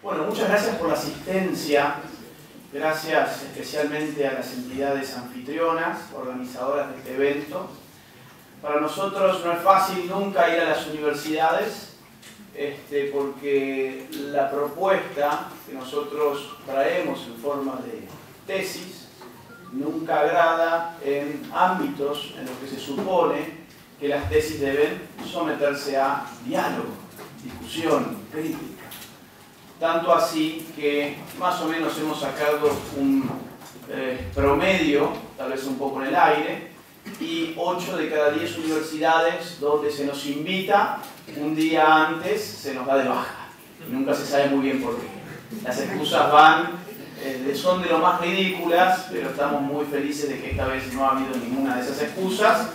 Bueno, muchas gracias por la asistencia. Gracias especialmente a las entidades anfitrionas, organizadoras de este evento. Para nosotros no es fácil nunca ir a las universidades, porque la propuesta que nosotros traemos en forma de tesis nunca agrada en ámbitos en los que se supone que las tesis deben someterse a diálogo, discusión, crítica. Tanto así que más o menos hemos sacado un promedio, tal vez un poco en el aire, y 8 de cada 10 universidades donde se nos invita, un día antes se nos da de baja. Y nunca se sabe muy bien por qué. Las excusas son de lo más ridículas, pero estamos muy felices de que esta vez no ha habido ninguna de esas excusas.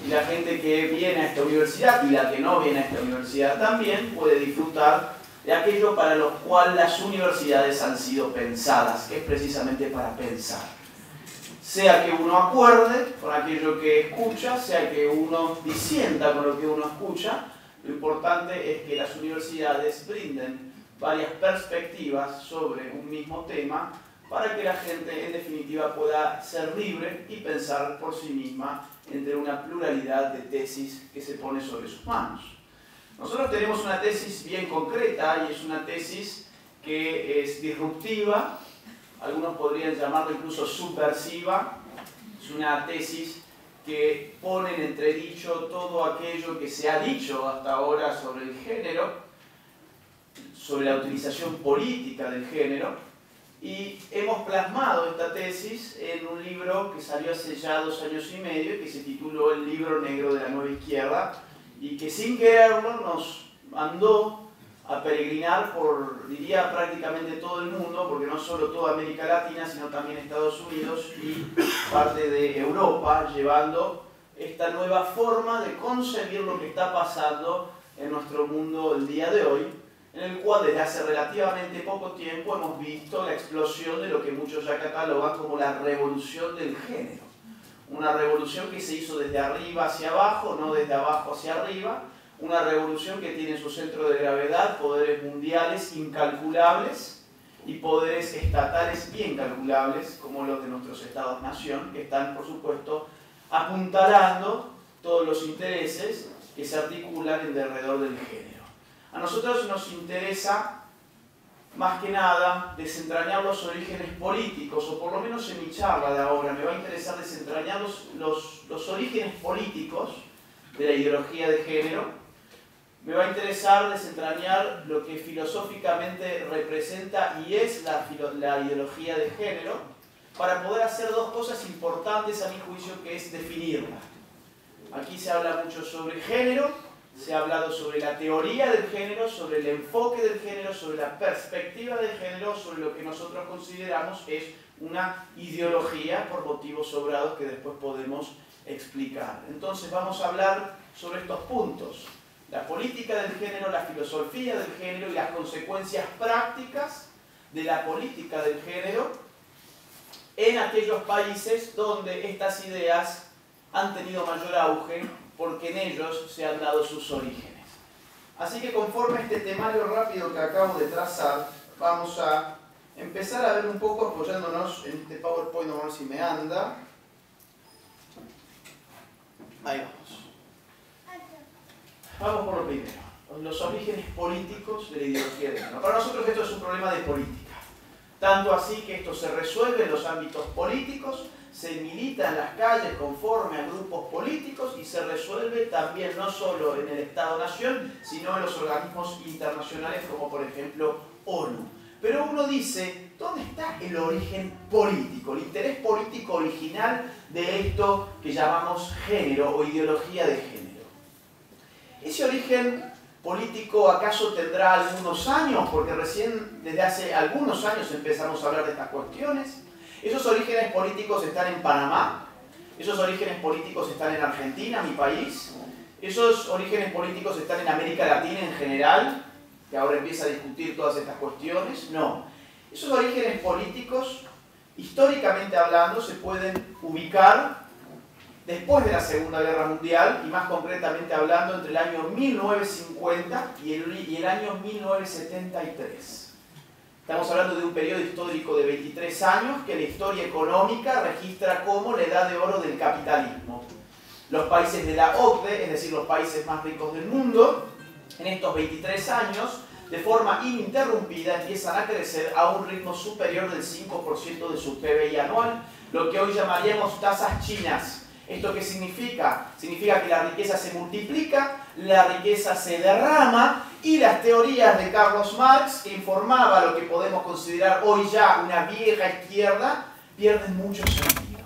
Y la gente que viene a esta universidad y la que no viene a esta universidad también puede disfrutar de aquello para lo cual las universidades han sido pensadas, que es precisamente para pensar. Sea que uno acuerde con aquello que escucha, sea que uno disienta con lo que uno escucha, lo importante es que las universidades brinden varias perspectivas sobre un mismo tema para que la gente en definitiva pueda ser libre y pensar por sí misma entre una pluralidad de tesis que se pone sobre sus manos. Nosotros tenemos una tesis bien concreta y es una tesis que es disruptiva, algunos podrían llamarlo incluso subversiva. Es una tesis que pone en entredicho todo aquello que se ha dicho hasta ahora sobre el género, sobre la utilización política del género, y hemos plasmado esta tesis en un libro que salió hace ya 2 años y medio y que se tituló El Libro Negro de la Nueva Izquierda, y que sin quererlo nos mandó a peregrinar por, diría, prácticamente todo el mundo, porque no solo toda América Latina, sino también Estados Unidos y parte de Europa, llevando esta nueva forma de concebir lo que está pasando en nuestro mundo el día de hoy, en el cual desde hace relativamente poco tiempo hemos visto la explosión de lo que muchos ya catalogan como la revolución del género. Una revolución que se hizo desde arriba hacia abajo, no desde abajo hacia arriba. Una revolución que tiene en su centro de gravedad poderes mundiales incalculables y poderes estatales bien calculables, como los de nuestros estados-nación, que están, por supuesto, apuntalando todos los intereses que se articulan alrededor del género. A nosotros nos interesa, más que nada, desentrañar los orígenes políticos, o por lo menos en mi charla de ahora me va a interesar desentrañar los orígenes políticos de la ideología de género. Me va a interesar desentrañar lo que filosóficamente representa y es la ideología de género, para poder hacer 2 cosas importantes a mi juicio, que es definirla. Aquí se habla mucho sobre género, se ha hablado sobre la teoría del género, sobre el enfoque del género, sobre la perspectiva del género, sobre lo que nosotros consideramos es una ideología por motivos sobrados que después podemos explicar. Entonces vamos a hablar sobre estos puntos: la política del género, la filosofía del género y las consecuencias prácticas de la política del género en aquellos países donde estas ideas han tenido mayor auge, porque en ellos se han dado sus orígenes. Así que conforme este temario rápido que acabo de trazar, vamos a empezar a ver un poco apoyándonos en este PowerPoint, a ver si me anda. Ahí vamos. Vamos por lo primero, los orígenes políticos de la ideología de género. Para nosotros esto es un problema de política. Tanto así que esto se resuelve en los ámbitos políticos, se milita en las calles conforme a grupos políticos y se resuelve también no solo en el Estado-Nación, sino en los organismos internacionales como por ejemplo ONU. Pero uno dice, ¿dónde está el origen político, el interés político original de esto que llamamos género o ideología de género? ¿Ese origen político acaso tendrá algunos años? Porque recién desde hace algunos años empezamos a hablar de estas cuestiones. Esos orígenes políticos están en Panamá, esos orígenes políticos están en Argentina, mi país, esos orígenes políticos están en América Latina en general, que ahora empieza a discutir todas estas cuestiones. No, esos orígenes políticos, históricamente hablando, se pueden ubicar después de la Segunda Guerra Mundial, y más concretamente hablando entre el año 1950 y el año 1973. Estamos hablando de un periodo histórico de 23 años que la historia económica registra como la edad de oro del capitalismo. Los países de la OCDE, es decir, los países más ricos del mundo, en estos 23 años, de forma ininterrumpida, empiezan a crecer a un ritmo superior del 5% de su PBI anual, lo que hoy llamaríamos tasas chinas. ¿Esto qué significa? Significa que la riqueza se multiplica, la riqueza se derrama y las teorías de Carlos Marx, que informaba lo que podemos considerar hoy ya una vieja izquierda, pierden mucho sentido.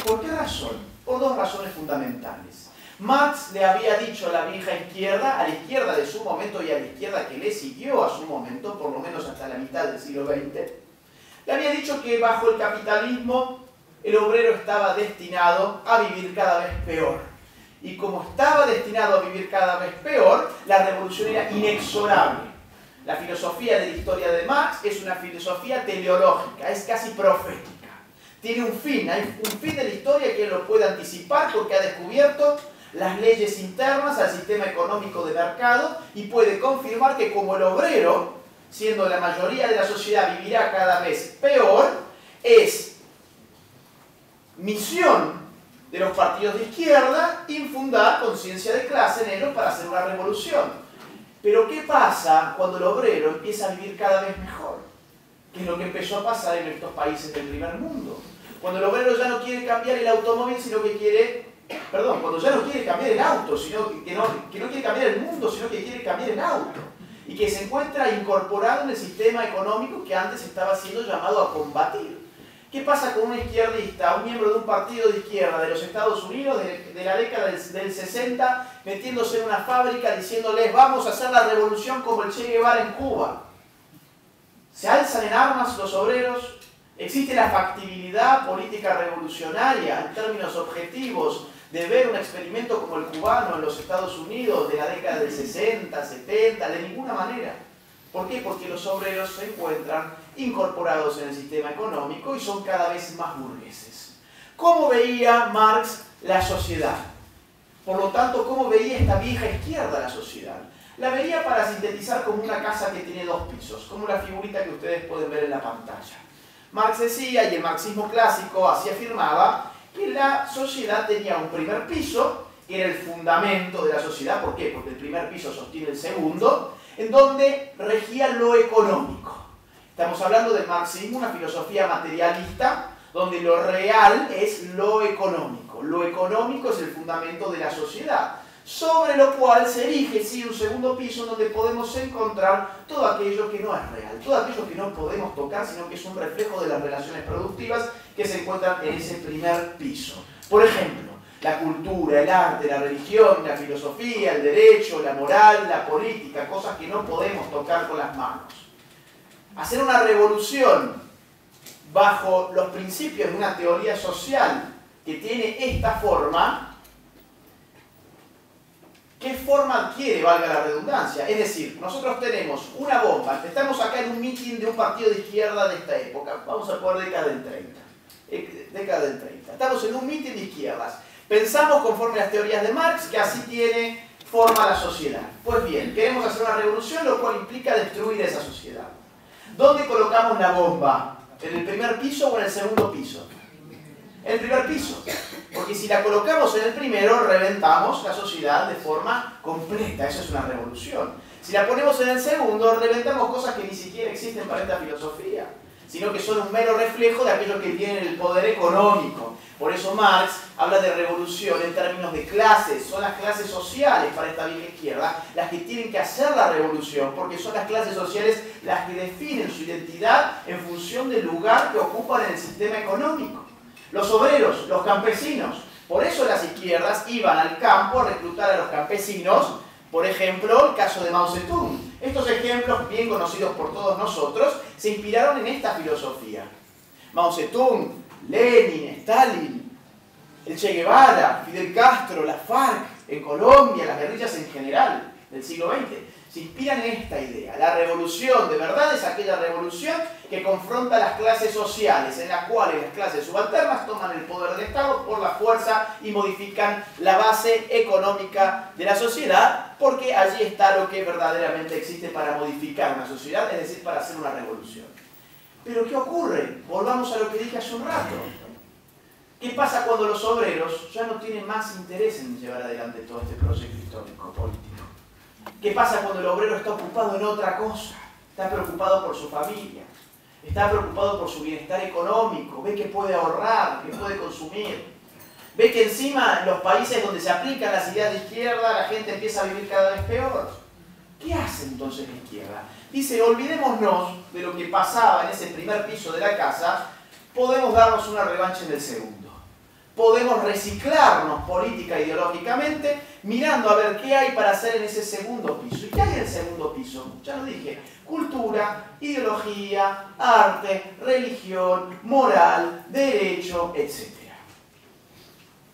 ¿Por qué razón? Por dos razones fundamentales. Marx le había dicho a la vieja izquierda, a la izquierda de su momento y a la izquierda que le siguió a su momento, por lo menos hasta la mitad del siglo XX, le había dicho que bajo el capitalismo el obrero estaba destinado a vivir cada vez peor. Y como estaba destinado a vivir cada vez peor, la revolución era inexorable. La filosofía de la historia de Marx es una filosofía teleológica, es casi profética. Tiene un fin, hay un fin de la historia que él lo puede anticipar porque ha descubierto las leyes internas al sistema económico de mercado y puede confirmar que como el obrero, siendo la mayoría de la sociedad, vivirá cada vez peor, es misión de los partidos de izquierda infundar conciencia de clase en ellos para hacer una revolución. Pero ¿qué pasa cuando el obrero empieza a vivir cada vez mejor? ¿Qué es lo que empezó a pasar en estos países del primer mundo? Cuando el obrero ya no quiere cambiar el automóvil, sino que quiere... Perdón, cuando ya no quiere cambiar el auto, sino que no quiere cambiar el mundo, sino que quiere cambiar el auto. Y que se encuentra incorporado en el sistema económico que antes estaba siendo llamado a combatir. ¿Qué pasa con un izquierdista, un miembro de un partido de izquierda de los Estados Unidos de la década del 60, metiéndose en una fábrica diciéndoles vamos a hacer la revolución como el Che Guevara en Cuba? ¿Se alzan en armas los obreros? ¿Existe la factibilidad política revolucionaria en términos objetivos de ver un experimento como el cubano en los Estados Unidos de la década del 60, 70? De ninguna manera. ¿Por qué? Porque los obreros se encuentran incorporados en el sistema económico y son cada vez más burgueses. ¿Cómo veía Marx la sociedad? Por lo tanto, ¿cómo veía esta vieja izquierda la sociedad? La veía, para sintetizar, como una casa que tiene dos pisos, como la figurita que ustedes pueden ver en la pantalla. Marx decía, y el marxismo clásico así afirmaba, que la sociedad tenía un primer piso, que era el fundamento de la sociedad. ¿Por qué? Porque el primer piso sostiene el segundo, en donde regía lo económico. Estamos hablando del marxismo, una filosofía materialista, donde lo real es lo económico. Lo económico es el fundamento de la sociedad, sobre lo cual se erige, sí, un segundo piso donde podemos encontrar todo aquello que no es real, todo aquello que no podemos tocar, sino que es un reflejo de las relaciones productivas que se encuentran en ese primer piso. Por ejemplo, la cultura, el arte, la religión, la filosofía, el derecho, la moral, la política, cosas que no podemos tocar con las manos. Hacer una revolución bajo los principios de una teoría social que tiene esta forma, ¿qué forma adquiere, valga la redundancia? Es decir, nosotros tenemos una bomba, estamos acá en un mitin de un partido de izquierda de esta época, vamos a poner década del 30. Estamos en un mitin de izquierdas. Pensamos, conforme a las teorías de Marx, que así tiene forma la sociedad. Pues bien, queremos hacer una revolución, lo cual implica destruir esa sociedad. ¿Dónde colocamos la bomba? ¿En el primer piso o en el segundo piso? En el primer piso. Porque si la colocamos en el primero, reventamos la sociedad de forma completa. Eso es una revolución. Si la ponemos en el segundo, reventamos cosas que ni siquiera existen para esta filosofía, sino que son un mero reflejo de aquellos que tienen el poder económico. Por eso Marx habla de revolución en términos de clases. Son las clases sociales para esta vieja izquierda las que tienen que hacer la revolución, porque son las clases sociales las que definen su identidad en función del lugar que ocupan en el sistema económico. Los obreros, los campesinos. Por eso las izquierdas iban al campo a reclutar a los campesinos. Por ejemplo, el caso de Mao Zedong. Estos ejemplos, bien conocidos por todos nosotros, se inspiraron en esta filosofía. Mao Zedong, Lenin, Stalin, el Che Guevara, Fidel Castro, la FARC en Colombia, las guerrillas en general del siglo XX. se inspiran en esta idea. La revolución de verdad es aquella revolución que confronta las clases sociales, en las cuales las clases subalternas toman el poder del Estado por la fuerza y modifican la base económica de la sociedad, porque allí está lo que verdaderamente existe para modificar una sociedad, es decir, para hacer una revolución. Pero ¿qué ocurre? Volvamos a lo que dije hace un rato. ¿Qué pasa cuando los obreros ya no tienen más interés en llevar adelante todo este proyecto histórico político? ¿Qué pasa cuando el obrero está ocupado en otra cosa? Está preocupado por su familia, está preocupado por su bienestar económico, ve que puede ahorrar, que puede consumir. Ve que encima en los países donde se aplican las ideas de izquierda la gente empieza a vivir cada vez peor. ¿Qué hace entonces la izquierda? Dice, olvidémonos de lo que pasaba en ese primer piso de la casa, podemos darnos una revancha en el segundo. Podemos reciclarnos política e ideológicamente mirando a ver qué hay para hacer en ese segundo piso. ¿Y qué hay en el segundo piso? Ya lo dije, cultura, ideología, arte, religión, moral, derecho, etc.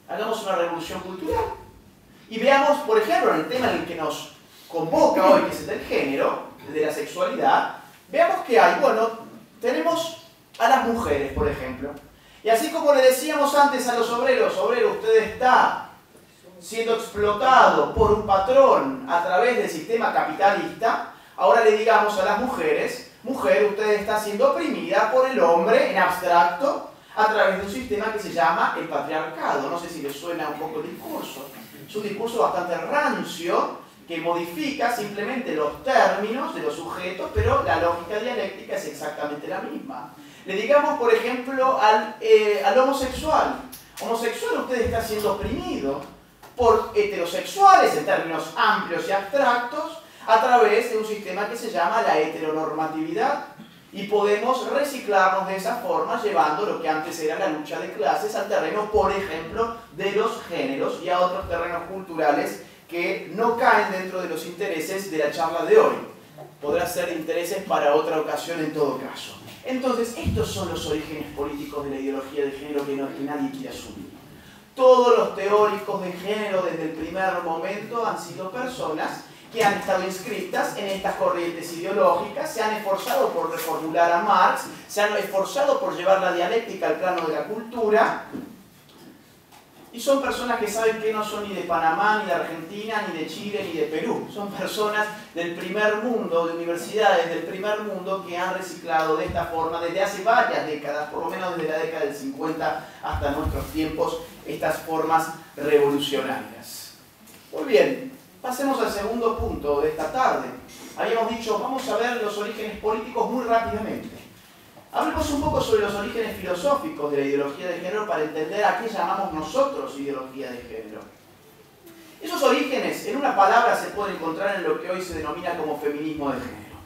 Hagamos una revolución cultural y veamos, por ejemplo, en el tema en el que nos convoca hoy, que es el del género, el de la sexualidad, veamos qué hay. Bueno, tenemos a las mujeres, por ejemplo. Y así como le decíamos antes a los obreros, obrero, usted está siendo explotado por un patrón a través del sistema capitalista, ahora le digamos a las mujeres, mujer, usted está siendo oprimida por el hombre en abstracto a través de un sistema que se llama el patriarcado. No sé si les suena un poco el discurso. Es un discurso bastante rancio que modifica simplemente los términos de los sujetos, pero la lógica dialéctica es exactamente la misma. Le digamos, por ejemplo, al homosexual. Homosexual, usted está siendo oprimido por heterosexuales, en términos amplios y abstractos, a través de un sistema que se llama la heteronormatividad. Y podemos reciclarnos de esa forma, llevando lo que antes era la lucha de clases al terreno, por ejemplo, de los géneros y a otros terrenos culturales que no caen dentro de los intereses de la charla de hoy. Podrá ser intereses para otra ocasión en todo caso. Entonces, estos son los orígenes políticos de la ideología de género que nadie quiere asumir. Todos los teóricos de género desde el primer momento han sido personas que han estado inscritas en estas corrientes ideológicas, se han esforzado por reformular a Marx, se han esforzado por llevar la dialéctica al plano de la cultura, y son personas que saben que no son ni de Panamá, ni de Argentina, ni de Chile, ni de Perú. Son personas del primer mundo, de universidades del primer mundo que han reciclado de esta forma desde hace varias décadas, por lo menos desde la década del 50 hasta nuestros tiempos, estas formas revolucionarias. Muy bien, pasemos al segundo punto de esta tarde. Habíamos dicho, vamos a ver los orígenes políticos muy rápidamente. Hablemos un poco sobre los orígenes filosóficos de la ideología de género para entender a qué llamamos nosotros ideología de género. Esos orígenes, en una palabra, se pueden encontrar en lo que hoy se denomina como feminismo de género.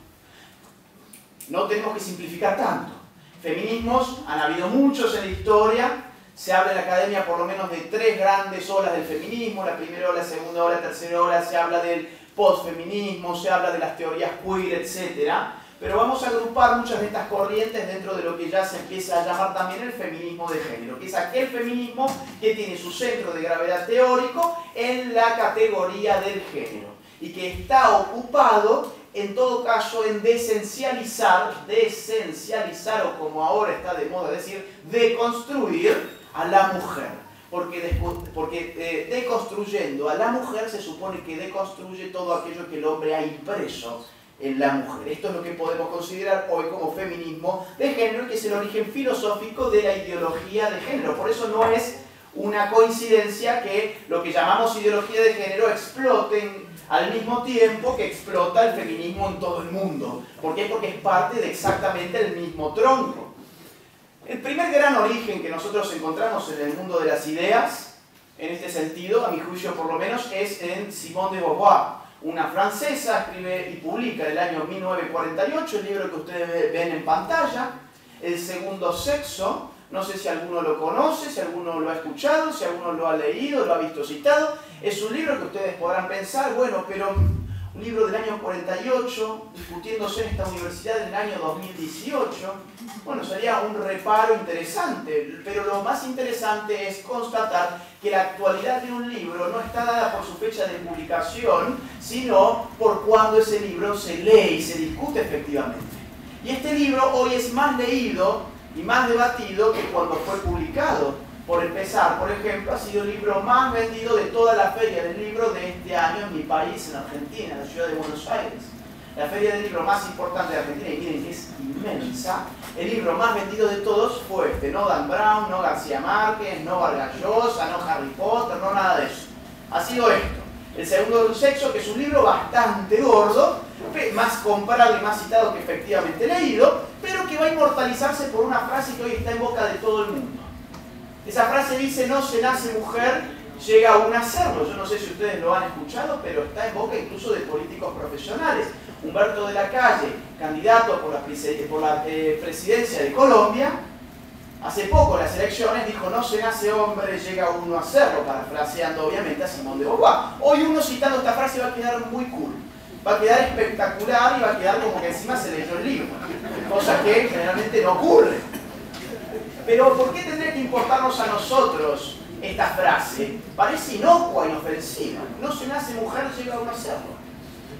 No tenemos que simplificar tanto. Feminismos han habido muchos en la historia. Se habla en la academia por lo menos de tres grandes olas del feminismo. La primera ola, la segunda ola, la tercera ola. Se habla del postfeminismo, se habla de las teorías queer, etc. Pero vamos a agrupar muchas de estas corrientes dentro de lo que ya se empieza a llamar también el feminismo de género, que es aquel feminismo que tiene su centro de gravedad teórico en la categoría del género y que está ocupado, en todo caso, en desesencializar o como ahora está de moda decir, deconstruir a la mujer. Porque deconstruyendo a la mujer se supone que deconstruye todo aquello que el hombre ha impreso en la mujer. Esto es lo que podemos considerar hoy como feminismo de género, que es el origen filosófico de la ideología de género. Por eso no es una coincidencia que lo que llamamos ideología de género exploten al mismo tiempo que explota el feminismo en todo el mundo. ¿Por qué? Porque es parte de exactamente el mismo tronco. El primer gran origen que nosotros encontramos en el mundo de las ideas, en este sentido, a mi juicio por lo menos, es en Simone de Beauvoir. Una francesa, escribe y publica en el año 1948 el libro que ustedes ven en pantalla, El segundo sexo. No sé si alguno lo conoce, si alguno lo ha escuchado, si alguno lo ha leído, lo ha visto citado. Es un libro que ustedes podrán pensar, bueno, pero un libro del año 48, discutiéndose en esta universidad en el año 2018. Bueno, sería un reparo interesante, pero lo más interesante es constatar que la actualidad de un libro no está dada por su fecha de publicación, sino por cuando ese libro se lee y se discute efectivamente. Y este libro hoy es más leído y más debatido que cuando fue publicado. Por empezar, por ejemplo, ha sido el libro más vendido de toda la feria del libro de este año en mi país, en Argentina, en la ciudad de Buenos Aires. La feria del libro más importante de Argentina, y miren que es inmensa, el libro más vendido de todos fue este, no Dan Brown, no García Márquez, no Vargas Llosa, no Harry Potter, no nada de eso. Ha sido esto. El segundo del sexo, que es un libro bastante gordo, más comparado y más citado que efectivamente leído, pero que va a inmortalizarse por una frase que hoy está en boca de todo el mundo. Esa frase dice, no se nace mujer, llega uno a serlo. Yo no sé si ustedes lo han escuchado, pero está en boca incluso de políticos profesionales. Humberto de la Calle, candidato por la presidencia de Colombia, hace poco en las elecciones dijo, no se nace hombre, llega uno a serlo, parafraseando obviamente a Simón de Beauvoir. Hoy uno citando esta frase va a quedar muy cool, va a quedar espectacular y va a quedar como que encima se leyó el libro, cosa que generalmente no ocurre. Pero ¿por qué tendría que importarnos a nosotros esta frase? Parece inocua, inofensiva. No se nace mujer, llega uno a serlo.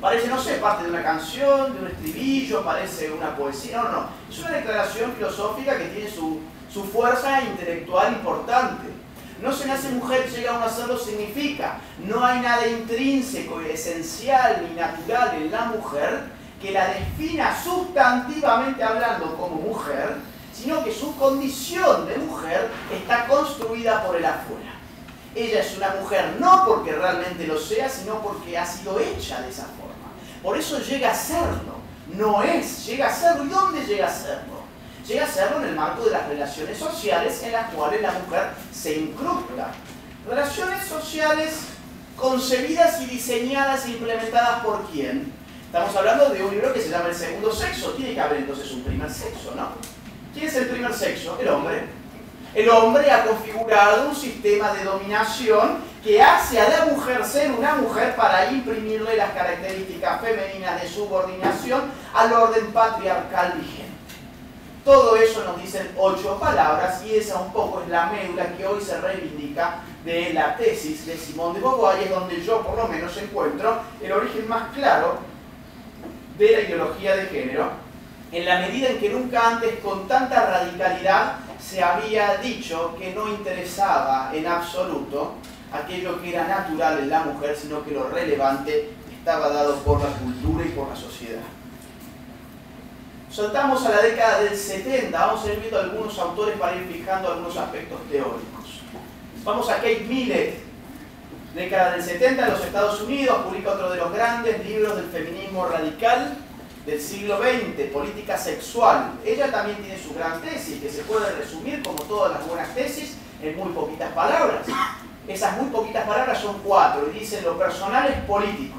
Parece, no sé, parte de una canción, de un estribillo, parece una poesía. No. Es una declaración filosófica que tiene su fuerza intelectual importante. No se nace mujer, llega uno a serlo significa no hay nada intrínseco, esencial ni natural en la mujer que la defina sustantivamente hablando como mujer, sino que su condición de mujer está construida por el afuera. Ella es una mujer no porque realmente lo sea, sino porque ha sido hecha de esa forma. Por eso llega a serlo. No es, llega a serlo. ¿Y dónde llega a serlo? Llega a serlo en el marco de las relaciones sociales en las cuales la mujer se incrusta. Relaciones sociales concebidas y diseñadas e implementadas ¿por quién? Estamos hablando de un libro que se llama El Segundo Sexo. Tiene que haber entonces un primer sexo, ¿no? ¿Quién es el primer sexo? El hombre. El hombre ha configurado un sistema de dominación que hace a la mujer ser una mujer para imprimirle las características femeninas de subordinación al orden patriarcal vigente. Todo eso nos dicen 8 palabras y esa un poco es la médula que hoy se reivindica de la tesis de Simón de Beauvoir y es donde yo por lo menos encuentro el origen más claro de la ideología de género, en la medida en que nunca antes con tanta radicalidad se había dicho que no interesaba en absoluto aquello que era natural en la mujer, sino que lo relevante estaba dado por la cultura y por la sociedad. Saltamos a la década del 70, vamos a ir viendo algunos autores para ir fijando algunos aspectos teóricos. Vamos a Kate Millett, década del 70 en los Estados Unidos, publica otro de los grandes libros del feminismo radical del siglo XX, política sexual. Ella también tiene su gran tesis, que se puede resumir, como todas las buenas tesis, en muy poquitas palabras. Esas muy poquitas palabras son 4, y dicen lo personal es político.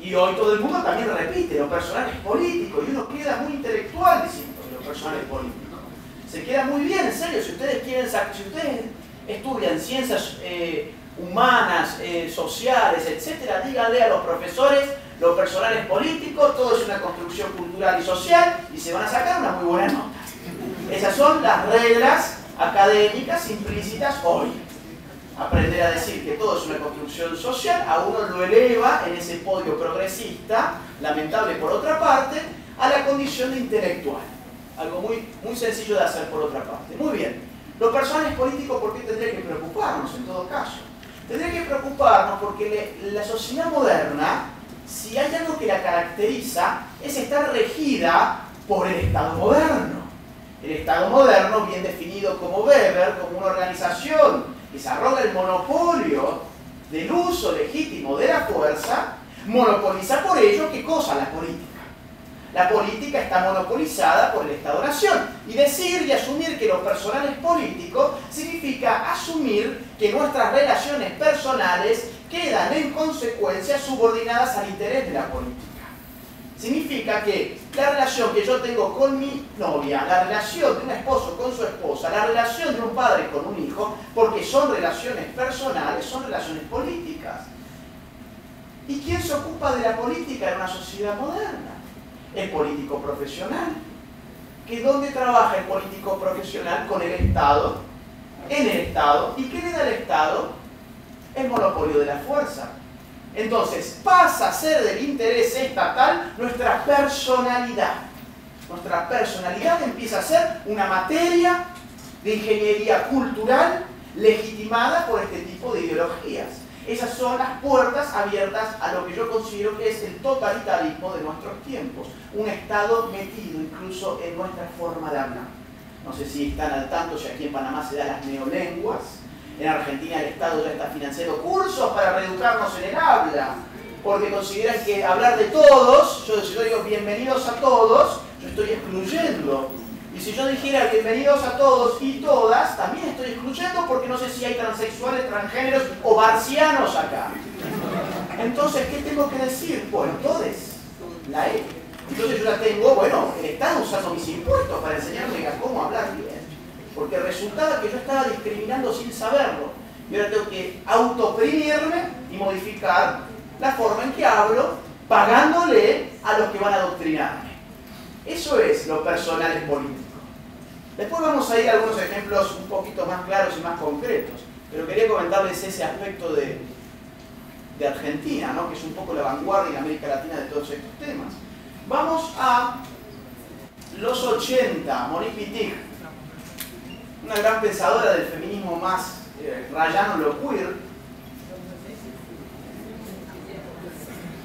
Y hoy todo el mundo también repite, lo personal es político, y uno queda muy intelectual diciendo que lo personal es político. Se queda muy bien, en serio, si ustedes estudian ciencias humanas, sociales, etcétera, díganle a los profesores lo personal es político, todo es una construcción cultural y social y se van a sacar una muy buena nota. Esas son las reglas académicas implícitas hoy. Aprender a decir que todo es una construcción social a uno lo eleva en ese podio progresista, lamentable por otra parte, a la condición de intelectual. Algo muy sencillo de hacer por otra parte. Muy bien. Lo personal es político, ¿por qué tendría que preocuparnos en todo caso? Tendría que preocuparnos porque la sociedad moderna, si hay algo que la caracteriza, es estar regida por el Estado moderno. El Estado moderno, bien definido como Weber, como una organización que se arroga el monopolio del uso legítimo de la fuerza, monopoliza por ello, ¿qué cosa? La política. La política está monopolizada por el Estado-Nación. Y decir y asumir que lo personal es político significa asumir que nuestras relaciones personales quedan en consecuencia subordinadas al interés de la política. Significa que la relación que yo tengo con mi novia, la relación de un esposo con su esposa, la relación de un padre con un hijo, porque son relaciones personales, son relaciones políticas. ¿Y quién se ocupa de la política en una sociedad moderna? El político profesional. ¿Que dónde trabaja el político profesional? Con el Estado. En el Estado. ¿Y qué le da el Estado? El monopolio de la fuerza. Entonces, pasa a ser del interés estatal nuestra personalidad. Nuestra personalidad empieza a ser una materia de ingeniería cultural legitimada por este tipo de ideologías. Esas son las puertas abiertas a lo que yo considero que es el totalitarismo de nuestros tiempos. Un Estado metido incluso en nuestra forma de hablar. No sé si están al tanto si aquí en Panamá se dan las neolenguas. En Argentina el Estado ya está financiando cursos para reeducarnos en el habla, porque consideran que hablar de todos, si yo digo bienvenidos a todos, yo estoy excluyendo. Y si yo dijera bienvenidos a todos y todas, también estoy excluyendo porque no sé si hay transexuales, transgéneros o marcianos acá. Entonces, ¿qué tengo que decir? Bueno, todes, la E. Entonces yo ya tengo, bueno, el Estado usando mis impuestos para enseñarme a cómo hablar bien. Porque resultaba que yo estaba discriminando sin saberlo. Y ahora tengo que autooprimirme y modificar la forma en que hablo, pagándole a los que van a adoctrinarme. Eso es lo personal en político. Después vamos a ir a algunos ejemplos un poquito más claros y más concretos. Pero quería comentarles ese aspecto de Argentina, ¿no? Que es un poco la vanguardia en América Latina de todos estos temas. Vamos a los 80, Monique Wittig, una gran pensadora del feminismo más rayano lo queer,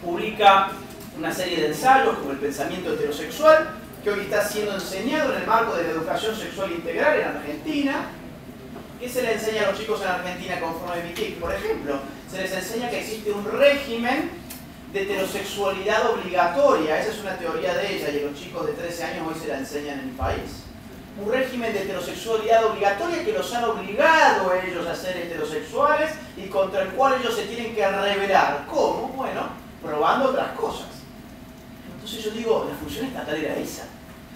publica una serie de ensayos como el pensamiento heterosexual, que hoy está siendo enseñado en el marco de la educación sexual integral en Argentina. ¿Qué se le enseña a los chicos en Argentina conforme Wittig? Por ejemplo, se les enseña que existe un régimen de heterosexualidad obligatoria. Esa es una teoría de ella y a los chicos de 13 años hoy se la enseñan en el país. Un régimen de heterosexualidad obligatoria que los han obligado a ellos a ser heterosexuales y contra el cual ellos se tienen que rebelar. ¿Cómo? Bueno, probando otras cosas. Entonces yo digo, la función estatal era esa.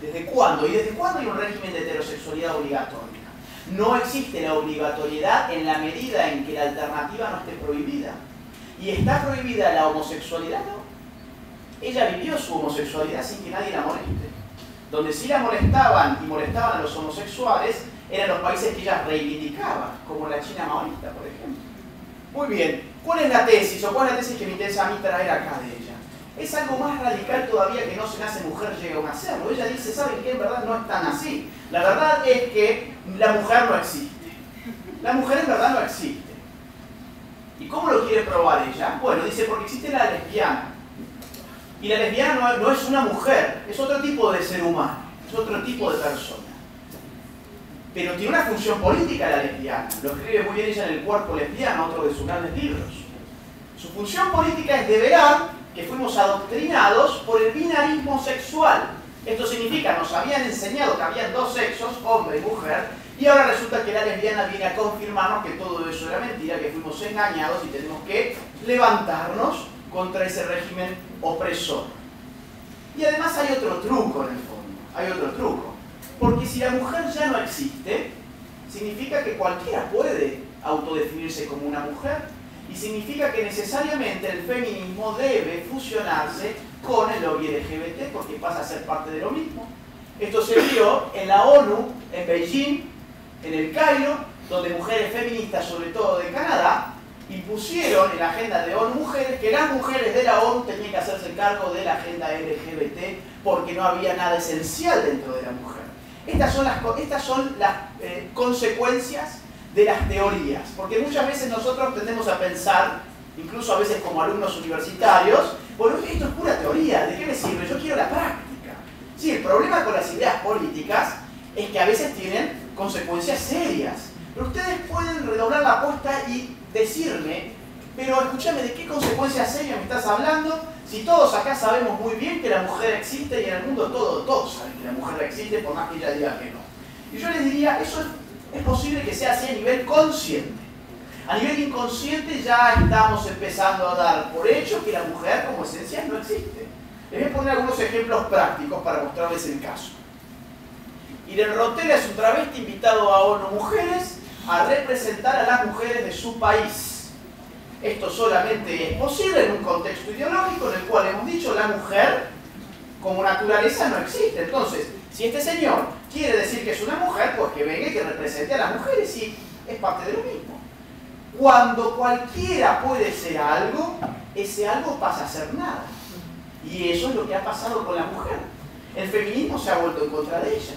¿Desde cuándo? ¿Y desde cuándo hay un régimen de heterosexualidad obligatoria? No existe la obligatoriedad en la medida en que la alternativa no esté prohibida. ¿Y está prohibida la homosexualidad? No. Ella vivió su homosexualidad sin que nadie la moleste. Donde sí la molestaban y molestaban a los homosexuales eran los países que ella reivindicaba, como la China maoísta, por ejemplo. Muy bien, ¿cuál es la tesis? ¿O cuál es la tesis que me interesa a mí traer acá de ella? Es algo más radical todavía que no se nace mujer, llega a un hacerlo. Ella dice, ¿saben qué? En verdad no es tan así. La verdad es que la mujer no existe. La mujer en verdad no existe. ¿Y cómo lo quiere probar ella? Bueno, dice, porque existe la lesbiana. Y la lesbiana no es una mujer, es otro tipo de ser humano, es otro tipo de persona. Pero tiene una función política la lesbiana. Lo escribe muy bien ella en El cuerpo lesbiano, otro de sus grandes libros. Su función política es develar que fuimos adoctrinados por el binarismo sexual. Esto significa, nos habían enseñado que habían dos sexos, hombre y mujer, y ahora resulta que la lesbiana viene a confirmarnos que todo eso era mentira, que fuimos engañados y tenemos que levantarnos contra ese régimen opresor. Y además hay otro truco en el fondo, hay otro truco. Porque si la mujer ya no existe, significa que cualquiera puede autodefinirse como una mujer y significa que necesariamente el feminismo debe fusionarse con el lobby LGBT porque pasa a ser parte de lo mismo. Esto se vio en la ONU, en Beijing, en el Cairo, donde mujeres feministas, sobre todo de Canadá, impusieron en la agenda de ONU Mujeres que las mujeres de la ONU tenían que hacerse cargo de la agenda LGBT porque no había nada esencial dentro de la mujer. Estas son las consecuencias de las teorías, porque muchas veces nosotros tendemos a pensar, incluso a veces como alumnos universitarios, bueno, esto es pura teoría, ¿de qué me sirve? Yo quiero la práctica. Sí, el problema con las ideas políticas es que a veces tienen consecuencias serias, pero ustedes pueden redoblar la apuesta y decirme, pero escúchame, ¿de qué consecuencias serias me estás hablando? Si todos acá sabemos muy bien que la mujer existe y en el mundo todos saben que la mujer existe por más que ella diga que no. Y yo les diría, eso es posible que sea así a nivel consciente. A nivel inconsciente ya estamos empezando a dar por hecho que la mujer como esencia no existe. Les voy a poner algunos ejemplos prácticos para mostrarles el caso. Irene Rotella es un travesti invitado a ONU Mujeres a representar a las mujeres de su país. Esto solamente es posible en un contexto ideológico en el cual hemos dicho la mujer como naturaleza no existe. Entonces, si este señor quiere decir que es una mujer, pues que venga y que represente a las mujeres, y es parte de lo mismo. Cuando cualquiera puede ser algo, ese algo pasa a ser nada. Y eso es lo que ha pasado con la mujer. El feminismo se ha vuelto en contra de ella.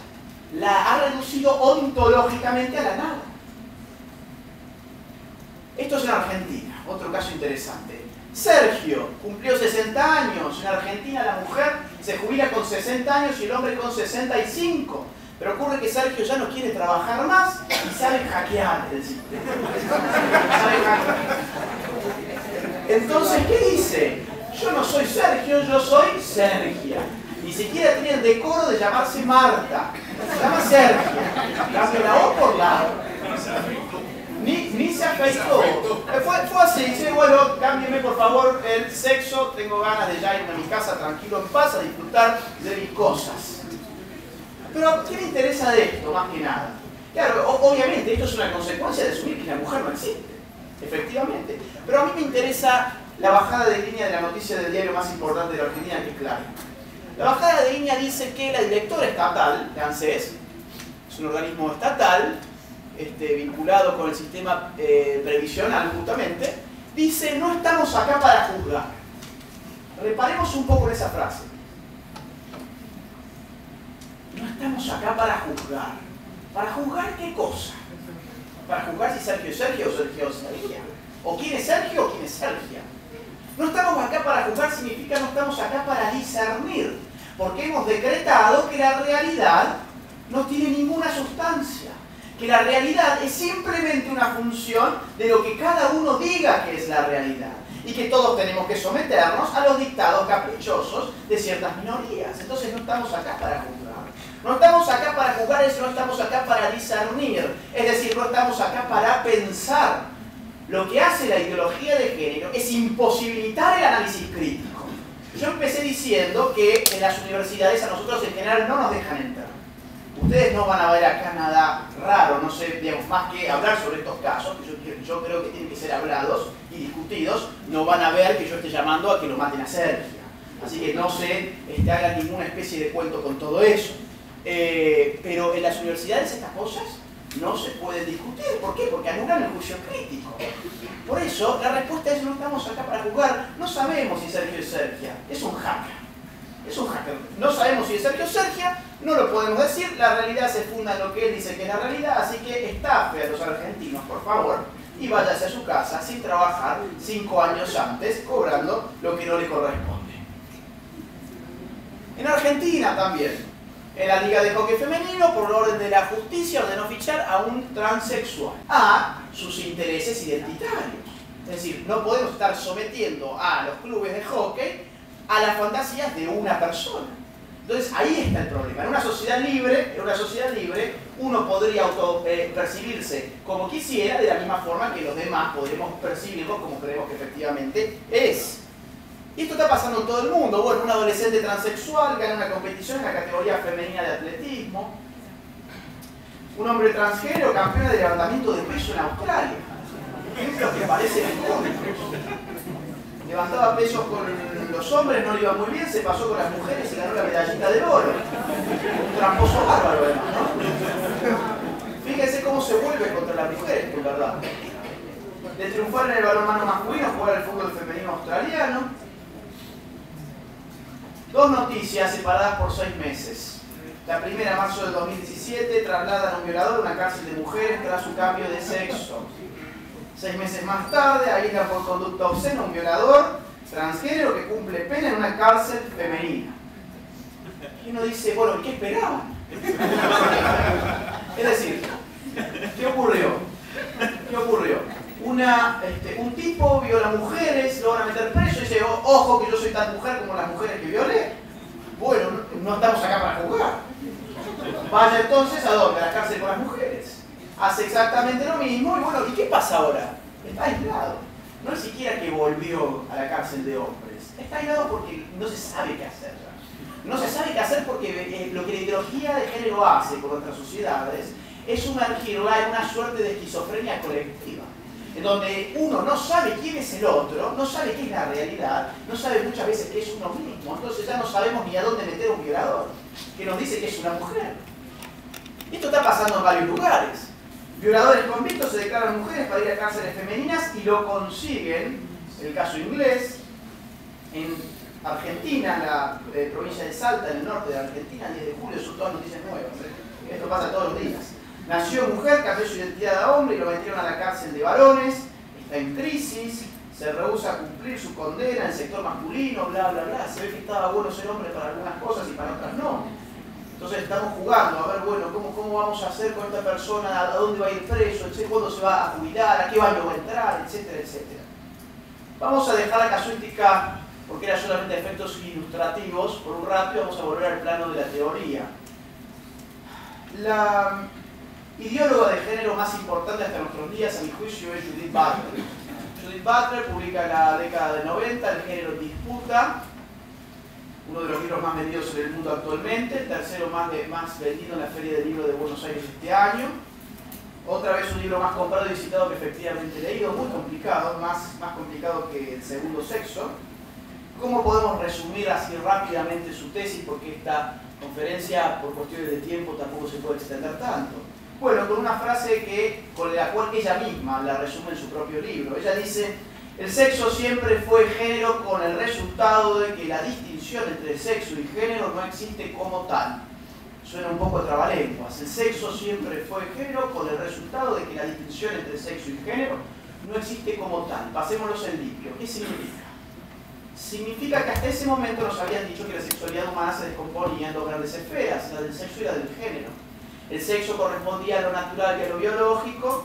La ha reducido ontológicamente a la nada. Esto es en Argentina, otro caso interesante. Sergio cumplió 60 años. En Argentina la mujer se jubila con 60 años y el hombre con 65. Pero ocurre que Sergio ya no quiere trabajar más y sabe hackear el sistema. Sabe hackear. Entonces, ¿qué dice? Yo no soy Sergio, yo soy Sergia. Ni siquiera tiene el decoro de llamarse Marta. Se llama Sergia. Cambia la O por la O. Ni se afeitó. Fue así. Dice, bueno, cámbieme por favor el sexo. Tengo ganas de ya irme a mi casa tranquilo, en paz, a disfrutar de mis cosas. Pero, ¿qué me interesa de esto, más que nada? Claro, obviamente, esto es una consecuencia de asumir que la mujer no existe. Efectivamente. Pero a mí me interesa la bajada de línea de la noticia del diario más importante de la Argentina, que es Clarín. La bajada de línea dice que la directora estatal de ANSES, es un organismo estatal, vinculado con el sistema previsional justamente, dice: no estamos acá para juzgar. Reparemos un poco en esa frase. No estamos acá para juzgar. ¿Para juzgar qué cosa? Para juzgar si Sergio es Sergio o Sergio es Sergia. O quién es Sergio o quién es Sergia. No estamos acá para juzgar significa no estamos acá para discernir. Porque hemos decretado que la realidad no tiene ninguna sustancia. Que la realidad es simplemente una función de lo que cada uno diga que es la realidad. Y que todos tenemos que someternos a los dictados caprichosos de ciertas minorías. Entonces no estamos acá para juzgar. No estamos acá para juzgar, no estamos acá para discernir. Es decir, no estamos acá para pensar. Lo que hace la ideología de género es imposibilitar el análisis crítico. Yo empecé diciendo que en las universidades a nosotros en general no nos dejan entrar. Ustedes no van a ver acá nada raro, no sé, digamos, más que hablar sobre estos casos, que yo creo que tienen que ser hablados y discutidos. No van a ver que yo esté llamando a que lo maten a Sergio. Así que no se haga ninguna especie de cuento con todo eso. Pero en las universidades estas cosas no se pueden discutir. ¿Por qué? Porque anulan el juicio crítico. Por eso la respuesta es: no estamos acá para juzgar. No sabemos si Sergio es Sergia. Es un hacker. Es un hacker. No sabemos si es Sergio o Sergia. No lo podemos decir. La realidad se funda en lo que él dice que es la realidad. Así que estafe a los argentinos, por favor, y váyase a su casa sin trabajar 5 años antes, cobrando lo que no le corresponde. En Argentina también. En la Liga de Hockey Femenino, por orden de la justicia, ordenó fichar a un transexual a sus intereses identitarios. Es decir, no podemos estar sometiendo a los clubes de hockey a las fantasías de una persona. Entonces ahí está el problema. En una sociedad libre, uno podría percibirse como quisiera, de la misma forma que los demás podremos percibirlo como creemos que efectivamente es. Y esto está pasando en todo el mundo. Bueno, un adolescente transexual gana una competición en la categoría femenina de atletismo. Un hombre transgénero campeón de levantamiento de peso en Australia. Ejemplos que parecen icónicos. Levantaba pesos con los hombres, no le iba muy bien, se pasó con las mujeres y ganó la medallita de oro. Un tramposo bárbaro, además, ¿no? Fíjense cómo se vuelve contra las mujeres, en verdad. De triunfar en el balonmano masculino, jugar al fútbol femenino australiano. 2 noticias separadas por 6 meses. La primera, en marzo del 2017, trasladan a un violador a una cárcel de mujeres tras su cambio de sexo. 6 meses más tarde, aíslan por conducta obscena a un violador transgénero que cumple pena en una cárcel femenina. Y uno dice, bueno, ¿qué esperaban? Es decir, ¿qué ocurrió? ¿Qué ocurrió? Un tipo viola mujeres, lo van a meter preso y dice: ojo que yo soy tan mujer como las mujeres que violé. Bueno, no estamos acá para jugar. Vaya entonces ¿a dónde? A la cárcel con las mujeres. Hace exactamente lo mismo y bueno, ¿y qué pasa ahora? Está aislado. No es siquiera que volvió a la cárcel de hombres. Está aislado porque no se sabe qué hacer. No se sabe qué hacer porque lo que la ideología de género hace con nuestras sociedades es sumergirla en una suerte de esquizofrenia colectiva. en donde uno no sabe quién es el otro, no sabe qué es la realidad, no sabe muchas veces qué es uno mismo, entonces ya no sabemos ni a dónde meter un violador, que nos dice que es una mujer. Esto está pasando en varios lugares. Violadores convictos se declaran mujeres para ir a cárceles femeninas y lo consiguen, el caso inglés, en Argentina, en la provincia de Salta, en el norte de Argentina, el 10 de julio, son todas noticias nuevas. Esto pasa todos los días. Nació mujer, cambió su identidad a hombre y lo metieron a la cárcel de varones, está en crisis, se rehúsa a cumplir su condena en el sector masculino, bla, bla, bla. Se ve que estaba bueno ser hombre para algunas cosas y para otras no. Entonces estamos jugando, a ver, bueno, ¿cómo vamos a hacer con esta persona? ¿A dónde va a ir preso? ¿Cuándo se va a jubilar? ¿A qué baño va a entrar? Etcétera, etcétera. Vamos a dejar la casuística, porque era solamente efectos ilustrativos, por un rato y vamos a volver al plano de la teoría. La ideóloga de género más importante hasta nuestros días, a mi juicio, es Judith Butler. Judith Butler publica en la década del 90 El género en disputa, uno de los libros más vendidos en el mundo actualmente, el tercero más vendido en la Feria del Libro de Buenos Aires este año. Otra vez un libro más comprado y visitado que efectivamente leído, muy complicado, más complicado que El segundo sexo. ¿Cómo podemos resumir así rápidamente su tesis? Porque esta conferencia, por cuestiones de tiempo, tampoco se puede extender tanto. Bueno, con una frase con la cual ella misma la resume en su propio libro. Ella dice: el sexo siempre fue género con el resultado de que la distinción entre sexo y género no existe como tal. Suena un poco trabalenguas. El sexo siempre fue género con el resultado de que la distinción entre sexo y género no existe como tal. Pasémoslos en limpio. ¿Qué significa? Significa que hasta ese momento nos habían dicho que la sexualidad humana se descomponía en dos grandes esferas, la del sexo y la del género. El sexo correspondía a lo natural y a lo biológico,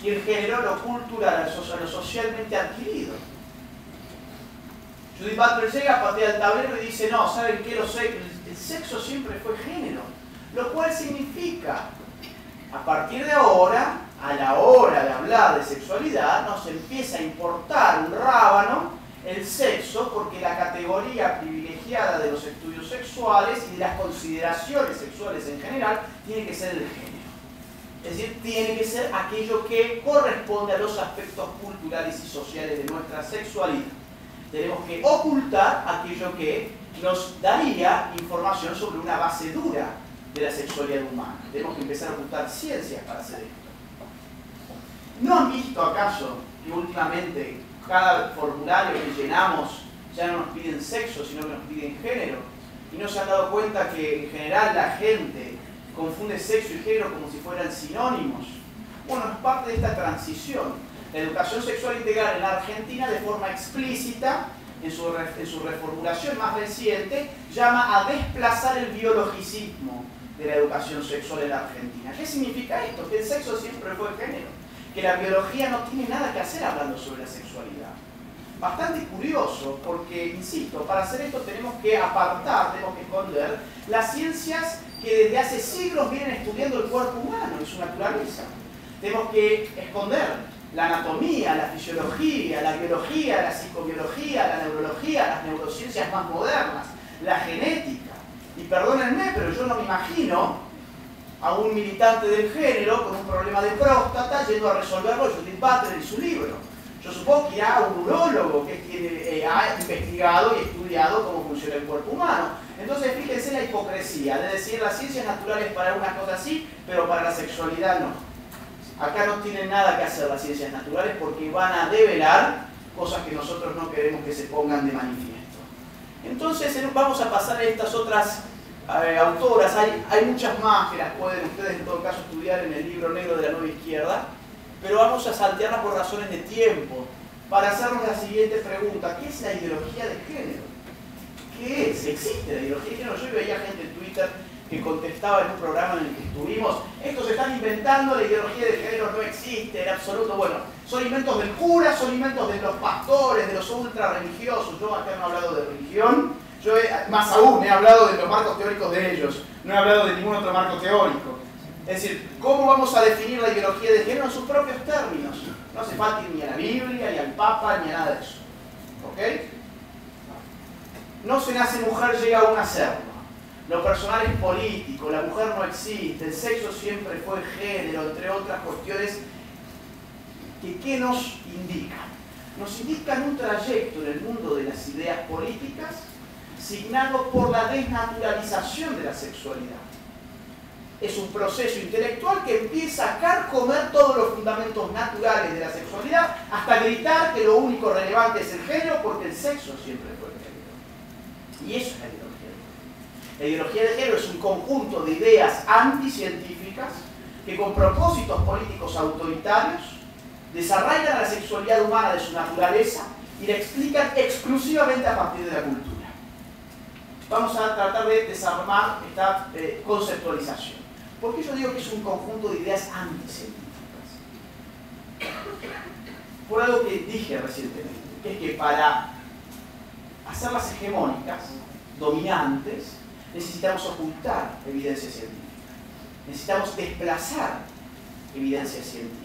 y el género a lo cultural, a lo socialmente adquirido. Judith Butler llega, patea el tablero y dice: no, ¿saben qué? El sexo siempre fue género. Lo cual significa, a partir de ahora, a la hora de hablar de sexualidad, nos empieza a importar un rábano el sexo, porque la categoría privilegiada de los estudios sexuales y de las consideraciones sexuales en general tiene que ser el género. Es decir, tiene que ser aquello que corresponde a los aspectos culturales y sociales de nuestra sexualidad. Tenemos que ocultar aquello que nos daría información sobre una base dura de la sexualidad humana. Tenemos que empezar a ocultar ciencias para hacer esto. ¿No han visto acaso que últimamente cada formulario que llenamos ya no nos piden sexo, sino que nos piden género? ¿Y no se han dado cuenta que en general la gente confunde sexo y género como si fueran sinónimos? Bueno, es parte de esta transición. La educación sexual integral en la Argentina, de forma explícita, en su reformulación más reciente, llama a desplazar el biologicismo de la educación sexual en la Argentina. ¿Qué significa esto? Que el sexo siempre fue género, que la biología no tiene nada que hacer hablando sobre la sexualidad. Bastante curioso, porque, insisto, para hacer esto tenemos que apartar, tenemos que esconder las ciencias que desde hace siglos vienen estudiando el cuerpo humano y su naturaleza. Tenemos que esconder la anatomía, la fisiología, la biología, la psicobiología, la neurología, las neurociencias más modernas, la genética. Y perdónenme, pero yo no me imagino a un militante del género con un problema de próstata yendo a resolverlo Judith Butler y su libro. Yo supongo que irá a un urólogo que ha investigado y estudiado cómo funciona el cuerpo humano. Entonces fíjense la hipocresía de decir las ciencias naturales para una cosa sí, pero para la sexualidad no. Acá no tienen nada que hacer las ciencias naturales porque van a develar cosas que nosotros no queremos que se pongan de manifiesto. Entonces vamos a pasar a estas otras autoras. Hay muchas más que las pueden ustedes en todo caso estudiar en el libro negro de la Nueva Izquierda, pero vamos a saltearlas por razones de tiempo para hacernos la siguiente pregunta: ¿qué es la ideología de género? ¿Qué es? ¿Existe la ideología de género? Yo veía gente en Twitter que contestaba en un programa en el que estuvimos: estos se están inventando, la ideología de género no existe en absoluto. Bueno, son inventos del cura, son inventos de los pastores, de los ultra religiosos. Yo acá no he hablado de religión, más aún he hablado de los marcos teóricos de ellos, no he hablado de ningún otro marco teórico. Es decir, ¿cómo vamos a definir la ideología de género en sus propios términos? No hace falta ir ni a la Biblia, ni al Papa, ni a nada de eso. ¿Ok? No se nace mujer, llega a un hacerlo. Lo personal es político, la mujer no existe, el sexo siempre fue género, entre otras cuestiones que ¿qué nos indican? Nos indican un trayecto en el mundo de las ideas políticas signado por la desnaturalización de la sexualidad. Es un proceso intelectual que empieza a carcomer todos los fundamentos naturales de la sexualidad hasta gritar que lo único relevante es el género porque el sexo siempre fue el género. Y eso es la ideología de género. La ideología de género es un conjunto de ideas anticientíficas que con propósitos políticos autoritarios desarraigan a la sexualidad humana de su naturaleza y la explican exclusivamente a partir de la cultura. Vamos a tratar de desarmar esta conceptualización. ¿Por qué yo digo que es un conjunto de ideas anticientíficas? Por algo que dije recientemente, que es que para hacerlas hegemónicas, dominantes, necesitamos ocultar evidencia científica. Necesitamos desplazar evidencia científica.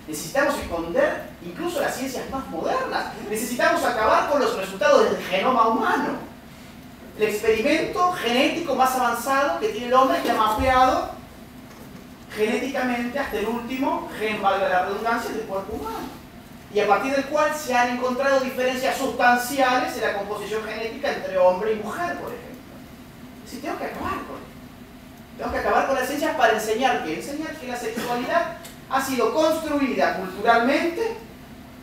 Necesitamos esconder incluso las ciencias más modernas. Necesitamos acabar con los resultados del genoma humano. El experimento genético más avanzado que tiene el hombre, que ha mapeado genéticamente hasta el último gen, valga la redundancia, del cuerpo humano. Y a partir del cual se han encontrado diferencias sustanciales en la composición genética entre hombre y mujer, por ejemplo. Si tengo que acabar con esto. Tengo que acabar con las ciencias para enseñar que la sexualidad ha sido construida culturalmente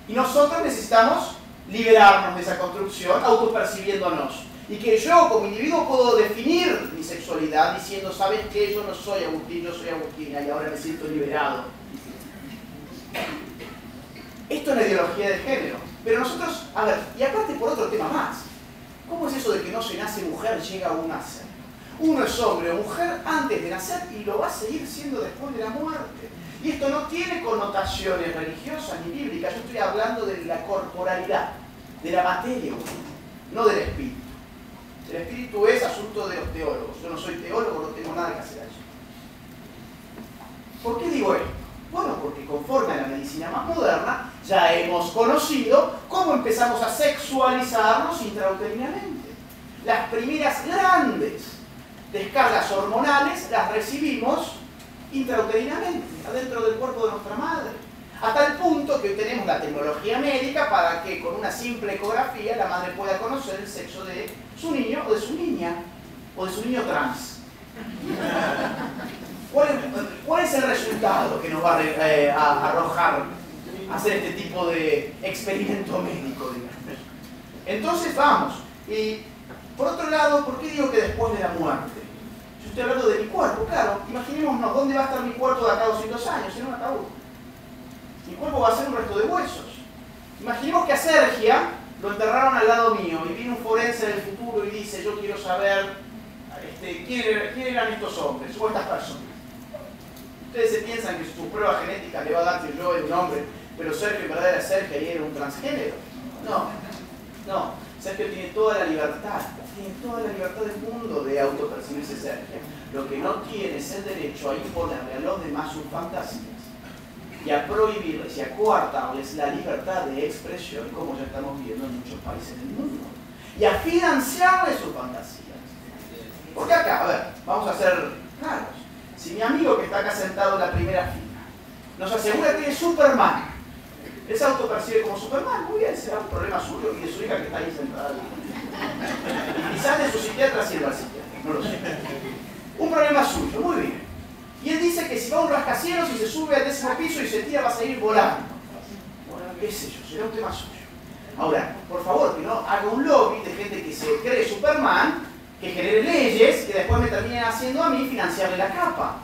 y nosotros necesitamos liberarnos de esa construcción autopercibiéndonos. Y que yo como individuo puedo definir mi sexualidad diciendo, ¿sabes qué? Yo no soy Agustín, yo soy Agustina y ahora me siento liberado. Esto es la ideología de género. Pero nosotros, a ver, y aparte por otro tema más, ¿cómo es eso de que no se nace mujer, llega uno a ser? Uno es hombre o mujer antes de nacer y lo va a seguir siendo después de la muerte. Y esto no tiene connotaciones religiosas ni bíblicas, yo estoy hablando de la corporalidad, de la materia humana, no del espíritu. El espíritu es asunto de los teólogos. Yo no soy teólogo, no tengo nada que hacer allí. ¿Por qué digo esto? Bueno, porque conforme a la medicina más moderna, ya hemos conocido cómo empezamos a sexualizarnos intrauterinamente. Las primeras grandes descargas hormonales las recibimos intrauterinamente, adentro del cuerpo de nuestra madre. Hasta el punto que hoy tenemos la tecnología médica para que con una simple ecografía la madre pueda conocer el sexo de su niño o de su niña, o de su niño trans. ¿Cuál es el resultado que nos va a arrojar hacer este tipo de experimento médico, digamos? Entonces vamos, y por otro lado, ¿por qué digo que después de la muerte? Yo estoy hablando de mi cuerpo, claro, imaginémonos, ¿dónde va a estar mi cuerpo de acá a 200 años? En un ataúd. Mi cuerpo va a ser un resto de huesos. Imaginemos que a Sergia lo enterraron al lado mío y viene un forense del futuro y dice, yo quiero saber quién eran estos hombres o estas personas. Ustedes se piensan que su prueba genética le va a dar que yo era un hombre, pero Sergio en verdad era Sergio y era un transgénero. No. Sergio tiene toda la libertad del mundo de autopercibirse Sergio. Lo que no tiene es el derecho a imponerle a los demás sus fantasías y a prohibirles y a coartarles la libertad de expresión, como ya estamos viendo en muchos países del mundo, y a financiarles sus fantasías. Porque acá, a ver, vamos a ser claros. Si mi amigo que está acá sentado en la primera fila nos asegura que es Superman, él se autopercibe como Superman, muy bien, será un problema suyo y de su hija que está ahí sentada. Y quizás de su psiquiatra sirva al psiquiatra, no lo sé. Un problema suyo, muy bien. Y él dice que si va a un rascacielos y se sube al 10º piso y se tira, va a seguir volando. Bueno, qué sé yo, será un tema suyo. Ahora, por favor, que no haga un lobby de gente que se cree Superman, que genere leyes que después me terminen haciendo a mí financiarle la capa.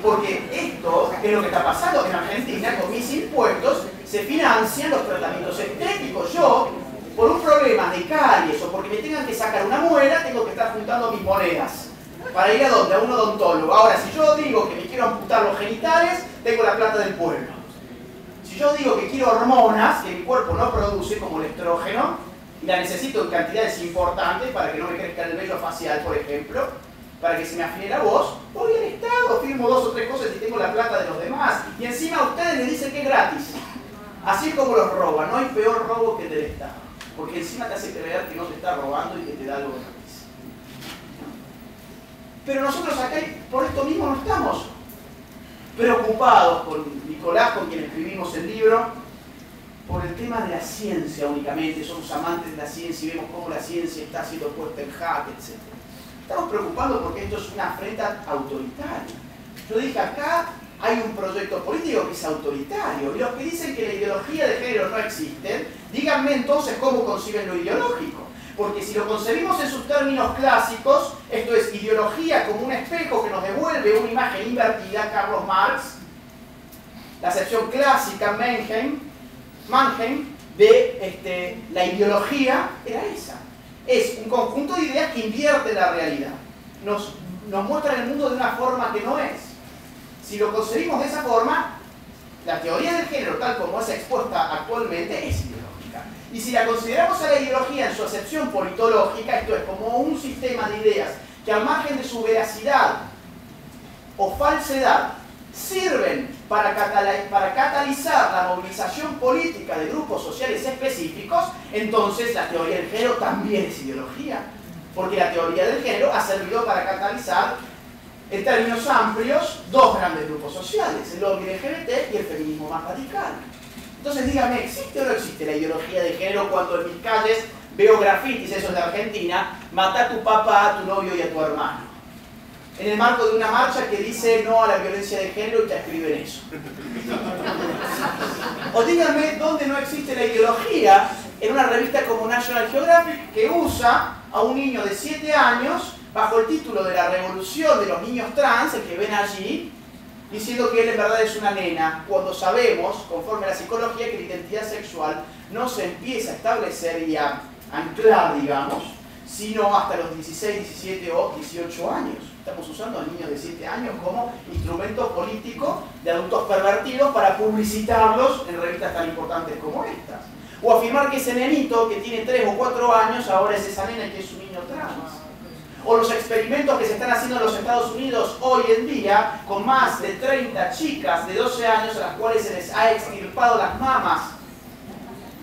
Porque esto es lo que está pasando en Argentina, con mis impuestos se financian los tratamientos estéticos. Yo, por un problema de caries o porque me tengan que sacar una muela, tengo que estar juntando mis monedas. ¿Para ir a dónde? A un odontólogo. Ahora, si yo digo que me quiero amputar los genitales, tengo la plata del pueblo. Si yo digo que quiero hormonas que mi cuerpo no produce, como el estrógeno, y la necesito en cantidades importantes para que no me crezca el vello facial, por ejemplo, para que se me afine la voz, voy al Estado, firmo 2 o 3 cosas y tengo la plata de los demás. Y encima a ustedes les dicen que es gratis. Así es como los roban. No hay peor robo que el del Estado. Porque encima te hace creer que no te está robando y que te da algo gratis. Pero nosotros acá, por esto mismo, no estamos preocupados con Nicolás, con quien escribimos el libro, por el tema de la ciencia únicamente. Somos amantes de la ciencia y vemos cómo la ciencia está siendo puesta en jaque, etc. Estamos preocupados porque esto es una afrenta autoritaria. Yo dije, acá hay un proyecto político que es autoritario, y los que dicen que la ideología de género no existe, díganme entonces cómo conciben lo ideológico. Porque si lo concebimos en sus términos clásicos, esto es ideología como un espejo que nos devuelve una imagen invertida, Carlos Marx, la acepción clásica, Mannheim, de la ideología era esa. Es un conjunto de ideas que invierte la realidad. Nos muestran el mundo de una forma que no es. Si lo concebimos de esa forma, la teoría del género, tal como es expuesta actualmente, es ideológica. Y si la consideramos a la ideología en su acepción politológica, esto es como un sistema de ideas que al margen de su veracidad o falsedad sirven para catalizar la movilización política de grupos sociales específicos, entonces la teoría del género también es ideología. Porque la teoría del género ha servido para catalizar, en términos amplios, dos grandes grupos sociales, el lobby LGBT y el feminismo más radical. Entonces dígame, ¿existe o no existe la ideología de género cuando en mis calles veo grafitis, esos de Argentina, mata a tu papá, a tu novio y a tu hermano? En el marco de una marcha que dice no a la violencia de género y te escriben eso. O díganme dónde no existe la ideología en una revista como National Geographic que usa a un niño de 7 años bajo el título de la revolución de los niños trans, el que ven allí, diciendo que él en verdad es una nena, cuando sabemos, conforme a la psicología, que la identidad sexual no se empieza a establecer y a anclar, digamos, sino hasta los 16, 17 o 18 años. Estamos usando a niños de 7 años como instrumento político de adultos pervertidos para publicitarlos en revistas tan importantes como estas. O afirmar que ese nenito que tiene 3 o 4 años ahora es esa nena que es un niño trans. O los experimentos que se están haciendo en los Estados Unidos hoy en día con más de 30 chicas de 12 años a las cuales se les ha extirpado las mamas.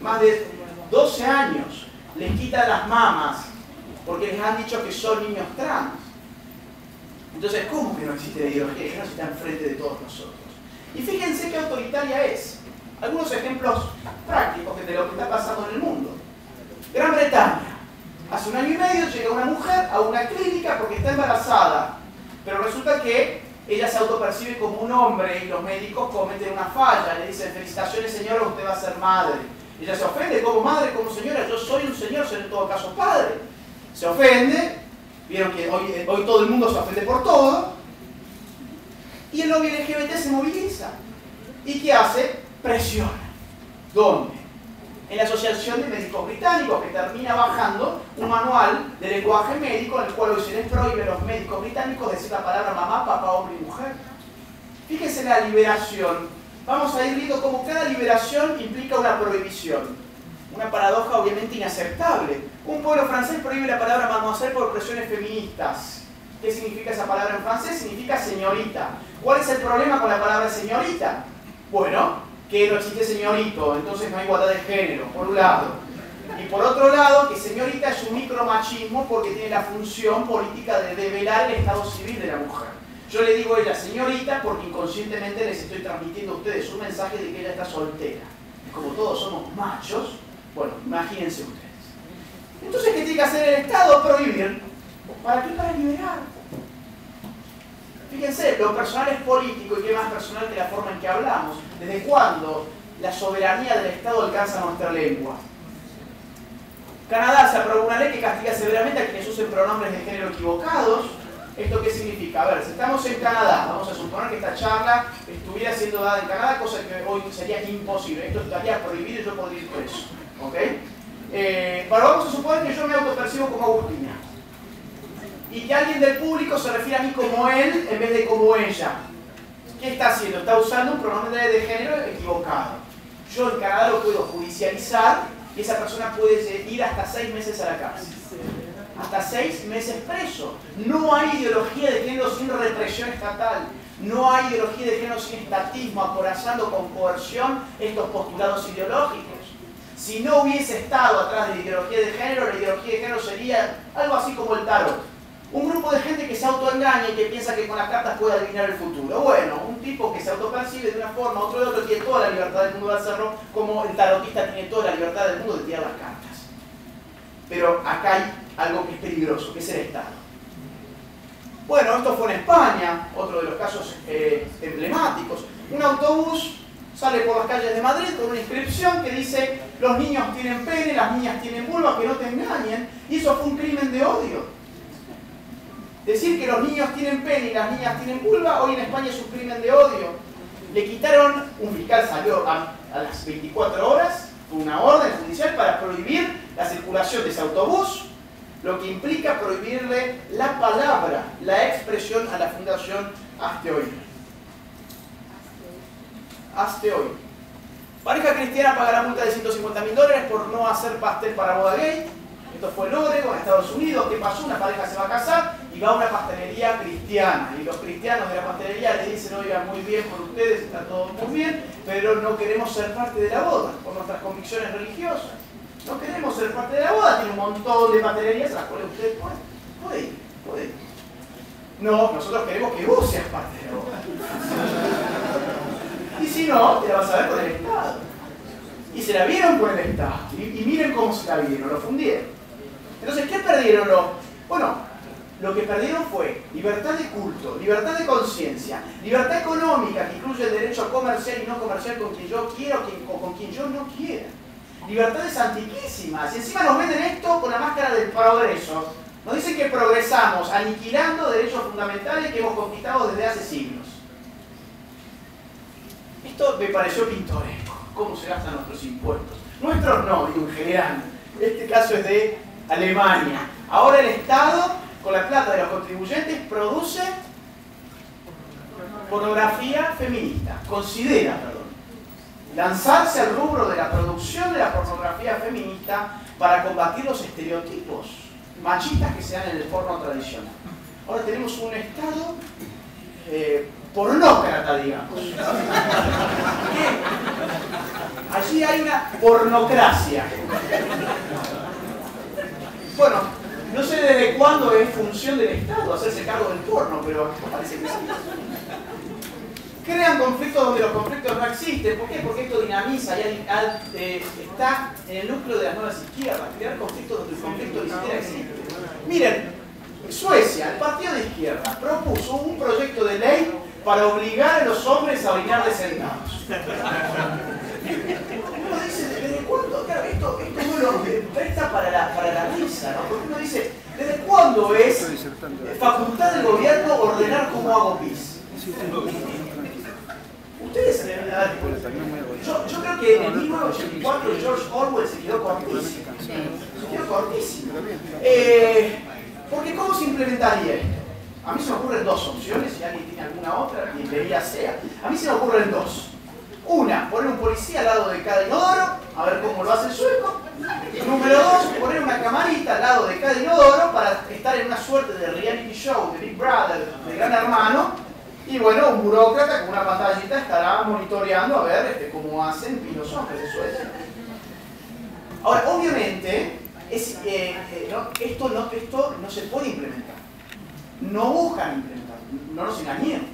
Más de 12 años les quitan las mamas porque les han dicho que son niños trans. Entonces, ¿cómo que no existe la ideología? Que no está enfrente de todos nosotros. Y fíjense qué autoritaria es. Algunos ejemplos prácticos de lo que está pasando en el mundo. Gran Bretaña. Hace 1 año y medio llega una mujer a una clínica porque está embarazada. Pero resulta que ella se autopercibe como un hombre y los médicos cometen una falla. Le dicen, felicitaciones señora, usted va a ser madre. Ella se ofende como madre, como señora. Yo soy un señor, soy en todo caso padre. Se ofende. Vieron que hoy todo el mundo se ofende por todo. Y el lobby LGBT se moviliza. ¿Y qué hace? Presiona. ¿Dónde? En la Asociación de Médicos Británicos, que termina bajando un manual de lenguaje médico en el cual hoy se les prohíbe a los médicos británicos decir la palabra mamá, papá, hombre y mujer. Fíjense la liberación. Vamos a ir viendo cómo cada liberación implica una prohibición. Una paradoja obviamente inaceptable. Un pueblo francés prohíbe la palabra mademoiselle por presiones feministas. ¿Qué significa esa palabra en francés? Significa señorita. ¿Cuál es el problema con la palabra señorita? Bueno, que no existe señorito, entonces no hay igualdad de género, por un lado. Y por otro lado, que señorita es un micromachismo porque tiene la función política de develar el estado civil de la mujer. Yo le digo a ella señorita porque inconscientemente les estoy transmitiendo a ustedes un mensaje de que ella está soltera. Y como todos somos machos, bueno, imagínense ustedes. Entonces, ¿qué tiene que hacer el Estado? Prohibir. ¿Para qué? Para liberar. Fíjense, lo personal es político y qué más personal que la forma en que hablamos. ¿Desde cuándo la soberanía del Estado alcanza nuestra lengua? Canadá se aprobó una ley que castiga severamente a quienes usen pronombres de género equivocados. ¿Esto qué significa? A ver, si estamos en Canadá, vamos a suponer que esta charla estuviera siendo dada en Canadá, cosa que hoy sería imposible. Esto estaría prohibido y yo podría ir preso. ¿Ok? Pero vamos a suponer que yo me autopercibo como Agustina. Y que alguien del público se refiere a mí como él en vez de como ella. ¿Qué está haciendo? Está usando un pronombre de género equivocado. Yo en Canadá lo puedo judicializar y esa persona puede ir hasta 6 meses a la cárcel. Hasta 6 meses preso. No hay ideología de género sin represión estatal. No hay ideología de género sin estatismo, acorazando con coerción estos postulados ideológicos. Si no hubiese estado atrás de la ideología de género, la ideología de género sería algo así como el tarot. Un grupo de gente que se autoengaña y que piensa que con las cartas puede adivinar el futuro. Bueno, un tipo que se autopercibe de una forma, otro de otro, tiene toda la libertad del mundo de hacerlo, como el tarotista tiene toda la libertad del mundo de tirar las cartas. Pero acá hay algo que es peligroso, que es el Estado. Bueno, esto fue en España, otro de los casos emblemáticos. Un autobús sale por las calles de Madrid con una inscripción que dice: los niños tienen pene, las niñas tienen vulva, que no te engañen. Y eso fue un crimen de odio. Decir que los niños tienen pene y las niñas tienen vulva, hoy en España es un crimen de odio. Le quitaron, un fiscal salió a las 24 horas, una orden judicial para prohibir la circulación de ese autobús, lo que implica prohibirle la palabra, la expresión a la Fundación Hazte Oír. Hazte Oír. Pareja cristiana pagará multa de $150.000 por no hacer pastel para boda gay. Esto fue en Oregon, en Estados Unidos. ¿Qué pasó? Una pareja se va a casar y va a una pastelería cristiana. Y los cristianos de la pastelería le dicen: oigan, muy bien por ustedes, está todo muy bien, pero no queremos ser parte de la boda por nuestras convicciones religiosas. No queremos ser parte de la boda. Tiene un montón de pastelerías a las cuales ustedes pueden ir. No, nosotros queremos que vos seas parte de la boda. Y si no, te la vas a ver con el Estado. Y se la vieron con el Estado. Y miren cómo se la vieron, lo fundieron. Entonces, ¿qué perdieron? Bueno, lo que perdieron fue libertad de culto, libertad de conciencia, libertad económica, que incluye el derecho comercial y no comercial con quien yo quiera o con quien yo no quiera. Libertades antiquísimas. Y encima nos venden esto con la máscara del progreso. Nos dicen que progresamos, aniquilando derechos fundamentales que hemos conquistado desde hace siglos. Esto me pareció pintoresco. ¿Cómo se gastan nuestros impuestos? Nuestros no, digo en general. Este caso es de Alemania. Ahora el Estado, con la plata de los contribuyentes, produce pornografía feminista. Considera, lanzarse al rubro de la producción de la pornografía feminista para combatir los estereotipos machistas que se dan en el porno tradicional. Ahora tenemos un Estado pornócrata, digamos. Allí hay una pornocracia. Bueno, no sé desde cuándo es función del Estado hacerse cargo del porno, pero parece que sí. Crean conflictos donde los conflictos no existen. ¿Por qué? Porque esto dinamiza y está en el núcleo de las nuevas izquierdas. Crear conflictos donde el conflicto ni siquiera existe. Miren, Suecia, el partido de izquierda, propuso un proyecto de ley para obligar a los hombres a orinar de sentados. Uno dice, ¿desde cuándo? Claro, esto uno lo presta para la risa, ¿no? Porque uno dice, ¿desde cuándo es facultad del gobierno ordenar cómo hago pis? Ustedes, yo creo que en el 1984 George Orwell se quedó cortísimo. Porque ¿cómo se implementaría esto? A mí se me ocurren dos opciones, si alguien tiene alguna otra, bienvenida sea. A mí se me ocurren dos. Una, poner un policía al lado de cada inodoro, a ver cómo lo hace el sueco. Número dos, poner una camarita al lado de cada inodoro para estar en una suerte de reality show, de Big Brother, de Gran Hermano. Y bueno, un burócrata con una pantallita estará monitoreando a ver cómo hacen los hombres de Suecia. Ahora, obviamente, esto no se puede implementar. No buscan implementar, no nos engañemos.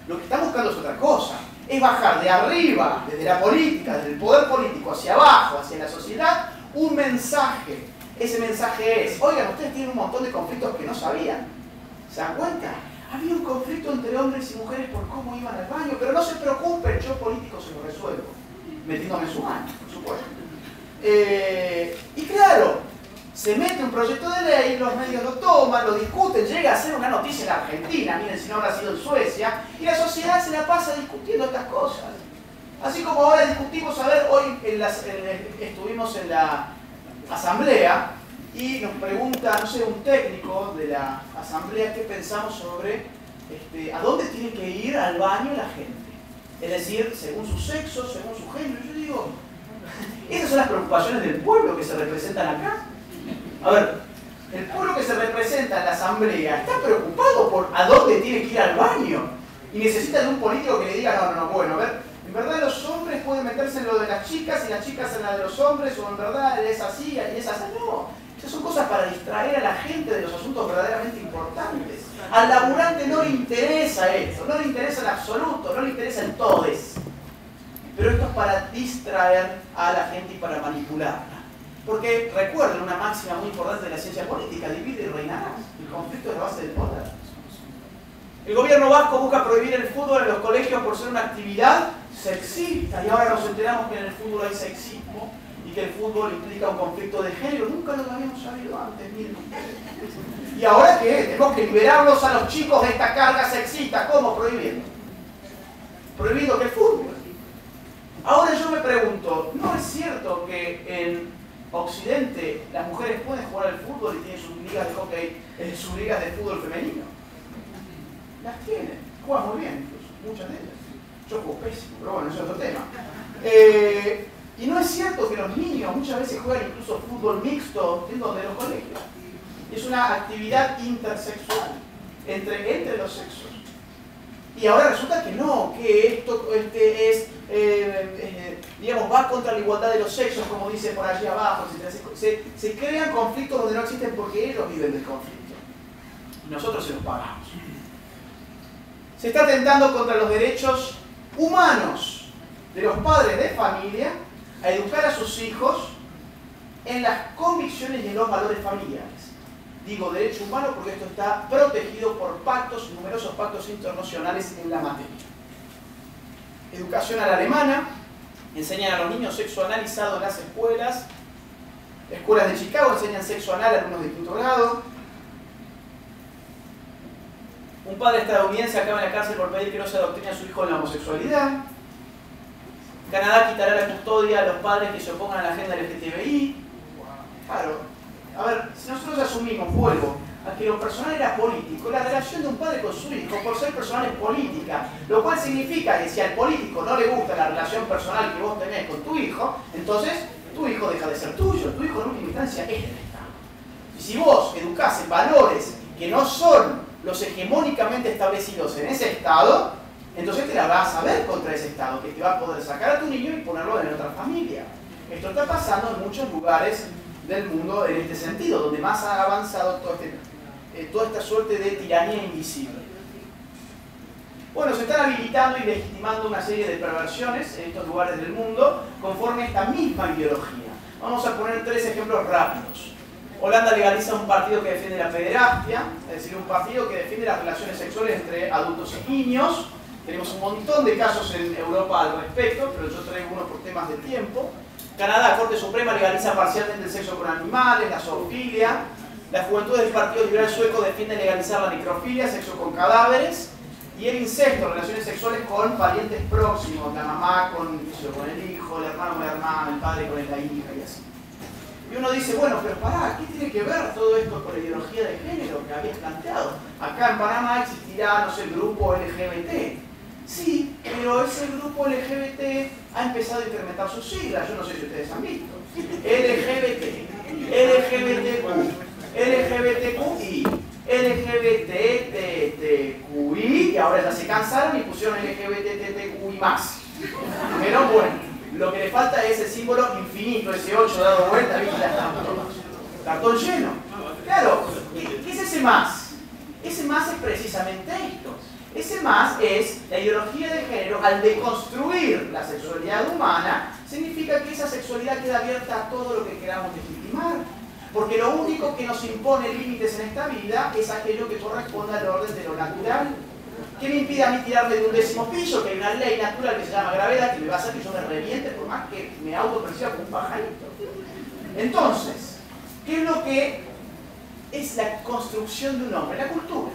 Lo que están buscando es otra cosa. Es bajar de arriba, desde la política, desde el poder político hacia abajo, hacia la sociedad, un mensaje. Ese mensaje es: oigan, ustedes tienen un montón de conflictos que no sabían. ¿Se dan cuenta? Había un conflicto entre hombres y mujeres por cómo iban al baño, pero no se preocupen, yo político se lo resuelvo. Metiéndome en su mano, por supuesto. Y claro, se mete un proyecto de ley, los medios lo toman, lo discuten, llega a ser una noticia en la Argentina, miren si no habrá sido en Suecia, y la sociedad se la pasa discutiendo estas cosas. Así como ahora discutimos, a ver, hoy estuvimos en la asamblea y nos pregunta, no sé, un técnico de la asamblea qué pensamos sobre a dónde tiene que ir al baño la gente. Es decir, según su sexo, según su género. Yo digo, esas son las preocupaciones del pueblo que se representan acá. A ver, el pueblo que se representa en la asamblea está preocupado por a dónde tiene que ir al baño y necesita de un político que le diga, no, bueno, a ver, en verdad los hombres pueden meterse en lo de las chicas y las chicas en la de los hombres, o en verdad es así y es así. No, Estas son cosas para distraer a la gente de los asuntos verdaderamente importantes. Al laburante no le interesa esto, no le interesa en absoluto, no le interesa en todes. Pero esto es para distraer a la gente y para manipularla. Porque recuerden una máxima muy importante de la ciencia política: divide y reinarás. El conflicto es la base del poder. El gobierno vasco busca prohibir el fútbol en los colegios por ser una actividad sexista. Y ahora nos enteramos que en el fútbol hay sexismo y que el fútbol implica un conflicto de género. Nunca lo habíamos sabido antes, miren ustedes. ¿Y ahora qué? Tenemos que liberarlos a los chicos de esta carga sexista. ¿Cómo? Prohibiendo. Prohibiendo que el fútbol. Ahora yo me pregunto, ¿no es cierto que en Occidente las mujeres pueden jugar al fútbol y tienen sus ligas de hockey, sus ligas de fútbol femenino? Las tienen, juegan muy bien incluso, muchas de ellas. Yo juego pésimo, pero bueno, eso es otro tema. Y no es cierto que los niños muchas veces juegan incluso fútbol mixto dentro de los colegios. Es una actividad intersexual entre los sexos. Y ahora resulta que no, que esto es, digamos, va contra la igualdad de los sexos, como dice por allí abajo. Se crean conflictos donde no existen porque ellos viven del conflicto. Y nosotros se los pagamos. Se está atentando contra los derechos humanos de los padres de familia a educar a sus hijos en las convicciones y en los valores familiares. Digo derecho humano porque esto está protegido por pactos, numerosos pactos internacionales en la materia. Educación a la alemana, enseñan a los niños sexo analizado en las escuelas. Escuelas de Chicago enseñan sexo anal a alumnos de 5º grado. Un padre estadounidense acaba en la cárcel por pedir que no se adoctrine a su hijo en la homosexualidad. Canadá quitará la custodia a los padres que se opongan a la agenda LGTBI. Claro. A ver, si nosotros asumimos, vuelvo, a que lo personal era político, la relación de un padre con su hijo, por ser personal, es política. Lo cual significa que si al político no le gusta la relación personal que vos tenés con tu hijo, entonces tu hijo deja de ser tuyo. Tu hijo en última instancia es del Estado. Y si vos educás en valores que no son los hegemónicamente establecidos en ese Estado, entonces te la vas a ver contra ese Estado, que te va a poder sacar a tu niño y ponerlo en otra familia. Esto está pasando en muchos lugares del mundo en este sentido, donde más ha avanzado toda esta suerte de tiranía invisible. Bueno, se están habilitando y legitimando una serie de perversiones en estos lugares del mundo conforme a esta misma ideología. Vamos a poner 3 ejemplos rápidos. Holanda legaliza un partido que defiende la pederastia, es decir, un partido que defiende las relaciones sexuales entre adultos y niños. Tenemos un montón de casos en Europa al respecto, pero yo traigo uno por temas de tiempo. Canadá, Corte Suprema, legaliza parcialmente el sexo con animales, la zoofilia. La juventud del Partido Liberal Sueco defiende legalizar la necrofilia, sexo con cadáveres. Y el incesto, relaciones sexuales con parientes próximos, la mamá con el hijo, el hermano con la hermana, el padre con la hija y así. Y uno dice, bueno, pero pará, ¿qué tiene que ver todo esto con la ideología de género que habías planteado? Acá en Panamá existirá, no sé, el grupo LGBT. Sí, pero ese grupo LGBT ha empezado a incrementar sus siglas, yo no sé si ustedes han visto. LGBT, LGBTQ, LGBTQI, LGBTTQI, y ahora ya se cansaron y pusieron LGBTTQI+. Pero bueno, lo que le falta es el símbolo infinito, ese 8 dado vuelta, ¿viste? Ya está, cartón lleno. Claro, ¿qué es ese más? Ese más es precisamente esto. Ese más es la ideología de género. Al deconstruir la sexualidad humana, significa que esa sexualidad queda abierta a todo lo que queramos legitimar. Porque lo único que nos impone límites en esta vida es aquello que corresponde al orden de lo natural. ¿Qué me impide a mí tirarme de un 10º piso? Que hay una ley natural que se llama gravedad, que me va a hacer que yo me reviente por más que me autoperciba como un pajarito. Entonces, ¿qué es lo que es la construcción de un hombre? La cultura.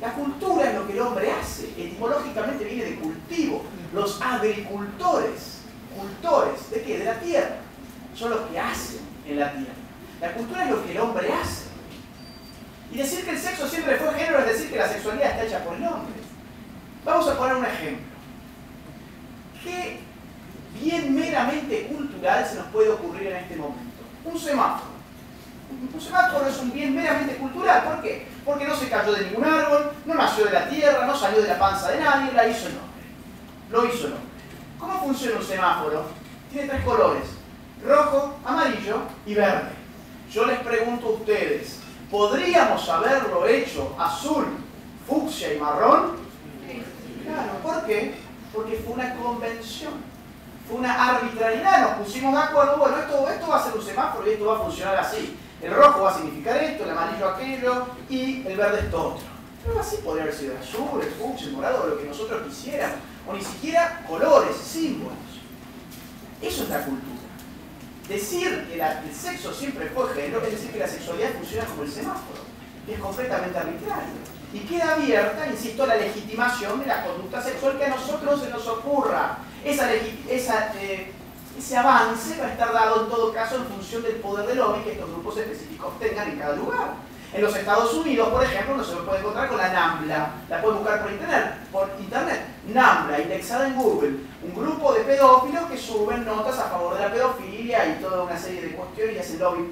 La cultura es lo que el hombre hace. Etimológicamente viene de cultivo. Los agricultores, cultores, ¿de qué? De la tierra. Son los que hacen en la tierra. La cultura es lo que el hombre hace. Y decir que el sexo siempre fue género es decir que la sexualidad está hecha por el hombre. Vamos a poner un ejemplo. ¿Qué bien meramente cultural se nos puede ocurrir en este momento? Un semáforo. Un semáforo es un bien meramente cultural. ¿Por qué? Porque no se cayó de ningún árbol, no nació de la tierra, no salió de la panza de nadie, la hizo el hombre. Lo hizo el hombre. ¿Cómo funciona un semáforo? Tiene 3 colores: rojo, amarillo y verde. yo les pregunto a ustedes, ¿podríamos haberlo hecho azul, fucsia y marrón? Claro, ¿por qué? Porque fue una convención, fue una arbitrariedad, nos pusimos de acuerdo, bueno, esto va a ser un semáforo y esto va a funcionar así. El rojo va a significar esto, el amarillo aquello y el verde esto otro. Pero así podría haber sido el azul, el fucsia, el morado, lo que nosotros quisiéramos, o ni siquiera colores, símbolos. Eso es la cultura. Decir que el sexo siempre fue género es decir que la sexualidad funciona como el semáforo, que es completamente arbitrario. Y queda abierta, insisto, la legitimación de la conducta sexual que a nosotros se nos ocurra. Ese avance va a estar dado en todo caso en función del poder de lobby que estos grupos específicos tengan en cada lugar. En los Estados Unidos, por ejemplo, uno se puede encontrar con la NAMBLA, la pueden buscar por internet. NAMBLA, indexada en Google, un grupo de pedófilos que suben notas a favor de la pedofilia y toda una serie de cuestiones y hacen lobby,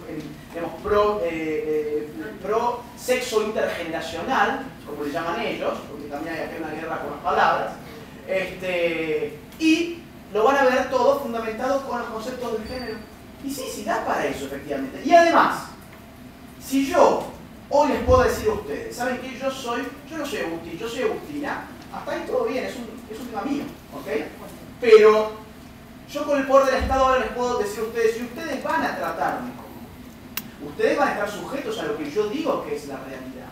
digamos, pro sexo intergeneracional, como le llaman ellos, porque también hay aquí una guerra con las palabras, y lo van a ver todo fundamentado con los conceptos del género. Y sí, da para eso, efectivamente. Y además, si yo hoy les puedo decir a ustedes, ¿saben qué? Yo no soy Agustín, yo soy Agustina, hasta ahí todo bien, es un tema mío, ¿ok? Pero yo con el poder del Estado ahora les puedo decir a ustedes, y ustedes van a tratarme como, ustedes van a estar sujetos a lo que yo digo que es la realidad.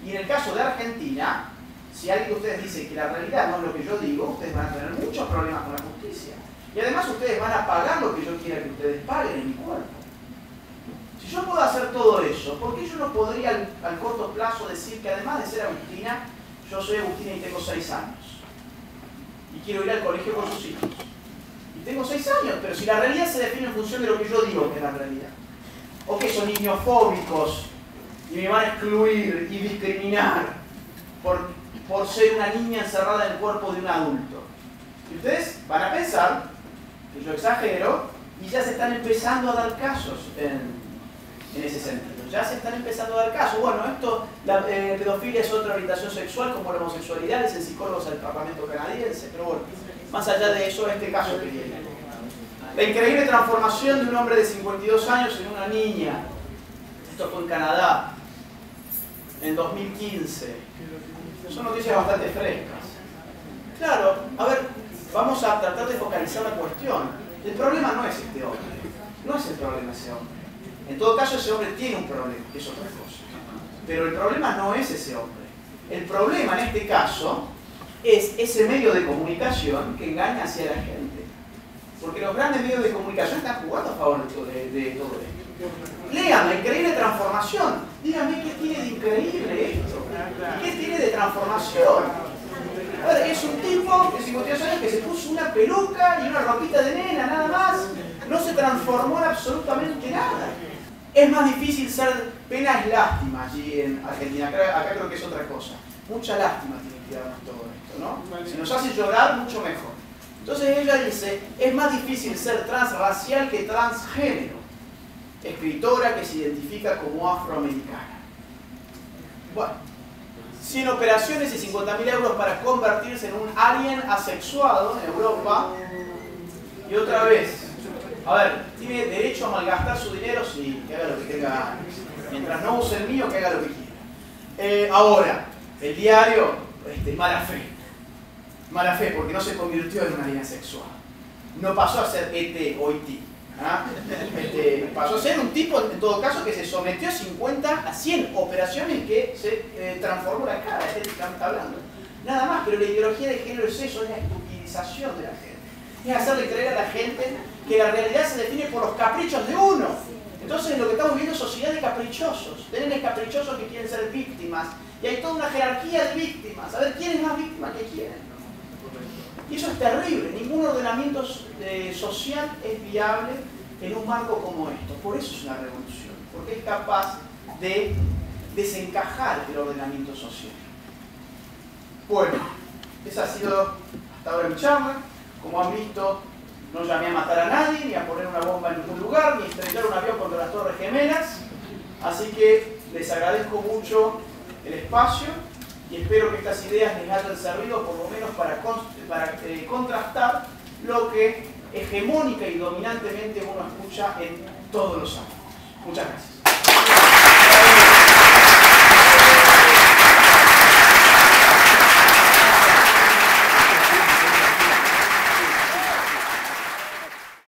Y en el caso de Argentina, si alguien de ustedes dice que la realidad no es lo que yo digo, ustedes van a tener muchos problemas con la justicia. Y además ustedes van a pagar lo que yo quiera que ustedes paguen en mi cuerpo. Si yo puedo hacer todo eso, ¿por qué yo no podría al corto plazo decir que además de ser Agustina, yo soy Agustina y tengo 6 años? Y quiero ir al colegio con sus hijos. Y tengo 6 años, pero si la realidad se define en función de lo que yo digo que es la realidad. O que son niños fóbicos y me van a excluir y discriminar por ser una niña encerrada en el cuerpo de un adulto. Y ustedes van a pensar que yo exagero y ya se están empezando a dar casos en ese sentido. Ya se están empezando a dar casos. Bueno, la pedofilia es otra orientación sexual como la homosexualidad, dicen psicólogos del Parlamento canadiense, pero bueno, más allá de eso, este caso que viene. La increíble transformación de un hombre de 52 años en una niña. Esto fue en Canadá, en 2015. Son noticias bastante frescas. Claro, a ver, vamos a tratar de focalizar la cuestión. El problema no es este hombre, no es el problema ese hombre. En todo caso, ese hombre tiene un problema, que es otra cosa. Pero el problema no es ese hombre. El problema en este caso es ese medio de comunicación que engaña hacia la gente. Porque los grandes medios de comunicación están jugando a favor de todo esto. Lean la increíble transformación. Díganme qué tiene de increíble esto. ¿Qué tiene de transformación? A ver, es un tipo de 52 años que se puso una peluca y una ropita de nena, nada más. No se transformó en absolutamente nada. Es más difícil ser, pena es lástima allí en Argentina, acá creo que es otra cosa. Mucha lástima tiene que darnos todo esto, ¿no? Si nos hace llorar, mucho mejor. Entonces ella dice, es más difícil ser transracial que transgénero. Escritora que se identifica como afroamericana. Bueno, 100 operaciones y 50.000 euros para convertirse en un alien asexuado en Europa. Y otra vez, a ver, ¿tiene derecho a malgastar su dinero? Sí, que haga lo que tenga ganas. Mientras no use el mío, que haga lo que quiera. Ahora, el diario, mala fe. Mala fe, porque no se convirtió en una línea sexual. No pasó a ser ET o IT. ¿Ah? Pasó a ser un tipo, en todo caso, que se sometió a 100 operaciones que se transformó la cara, estéticamente hablando. Nada más, pero la ideología de género es eso, es la estupidización de la gente. Es hacerle creer a la gente que la realidad se define por los caprichos de uno. Entonces lo que estamos viendo es sociedad de caprichosos. Tienen caprichosos que quieren ser víctimas. Y hay toda una jerarquía de víctimas. A ver, ¿quién es más víctima que quién? Y eso es terrible. Ningún ordenamiento social es viable en un marco como esto. Por eso es una revolución. Porque es capaz de desencajar el ordenamiento social. Bueno, esa ha sido hasta ahora mi charla. Como han visto, no llamé a matar a nadie, ni a poner una bomba en ningún lugar, ni a estrellar un avión contra las Torres Gemelas. Así que les agradezco mucho el espacio y espero que estas ideas les hayan servido por lo menos para contrastar lo que hegemónica y dominantemente uno escucha en todos los ámbitos. Muchas gracias.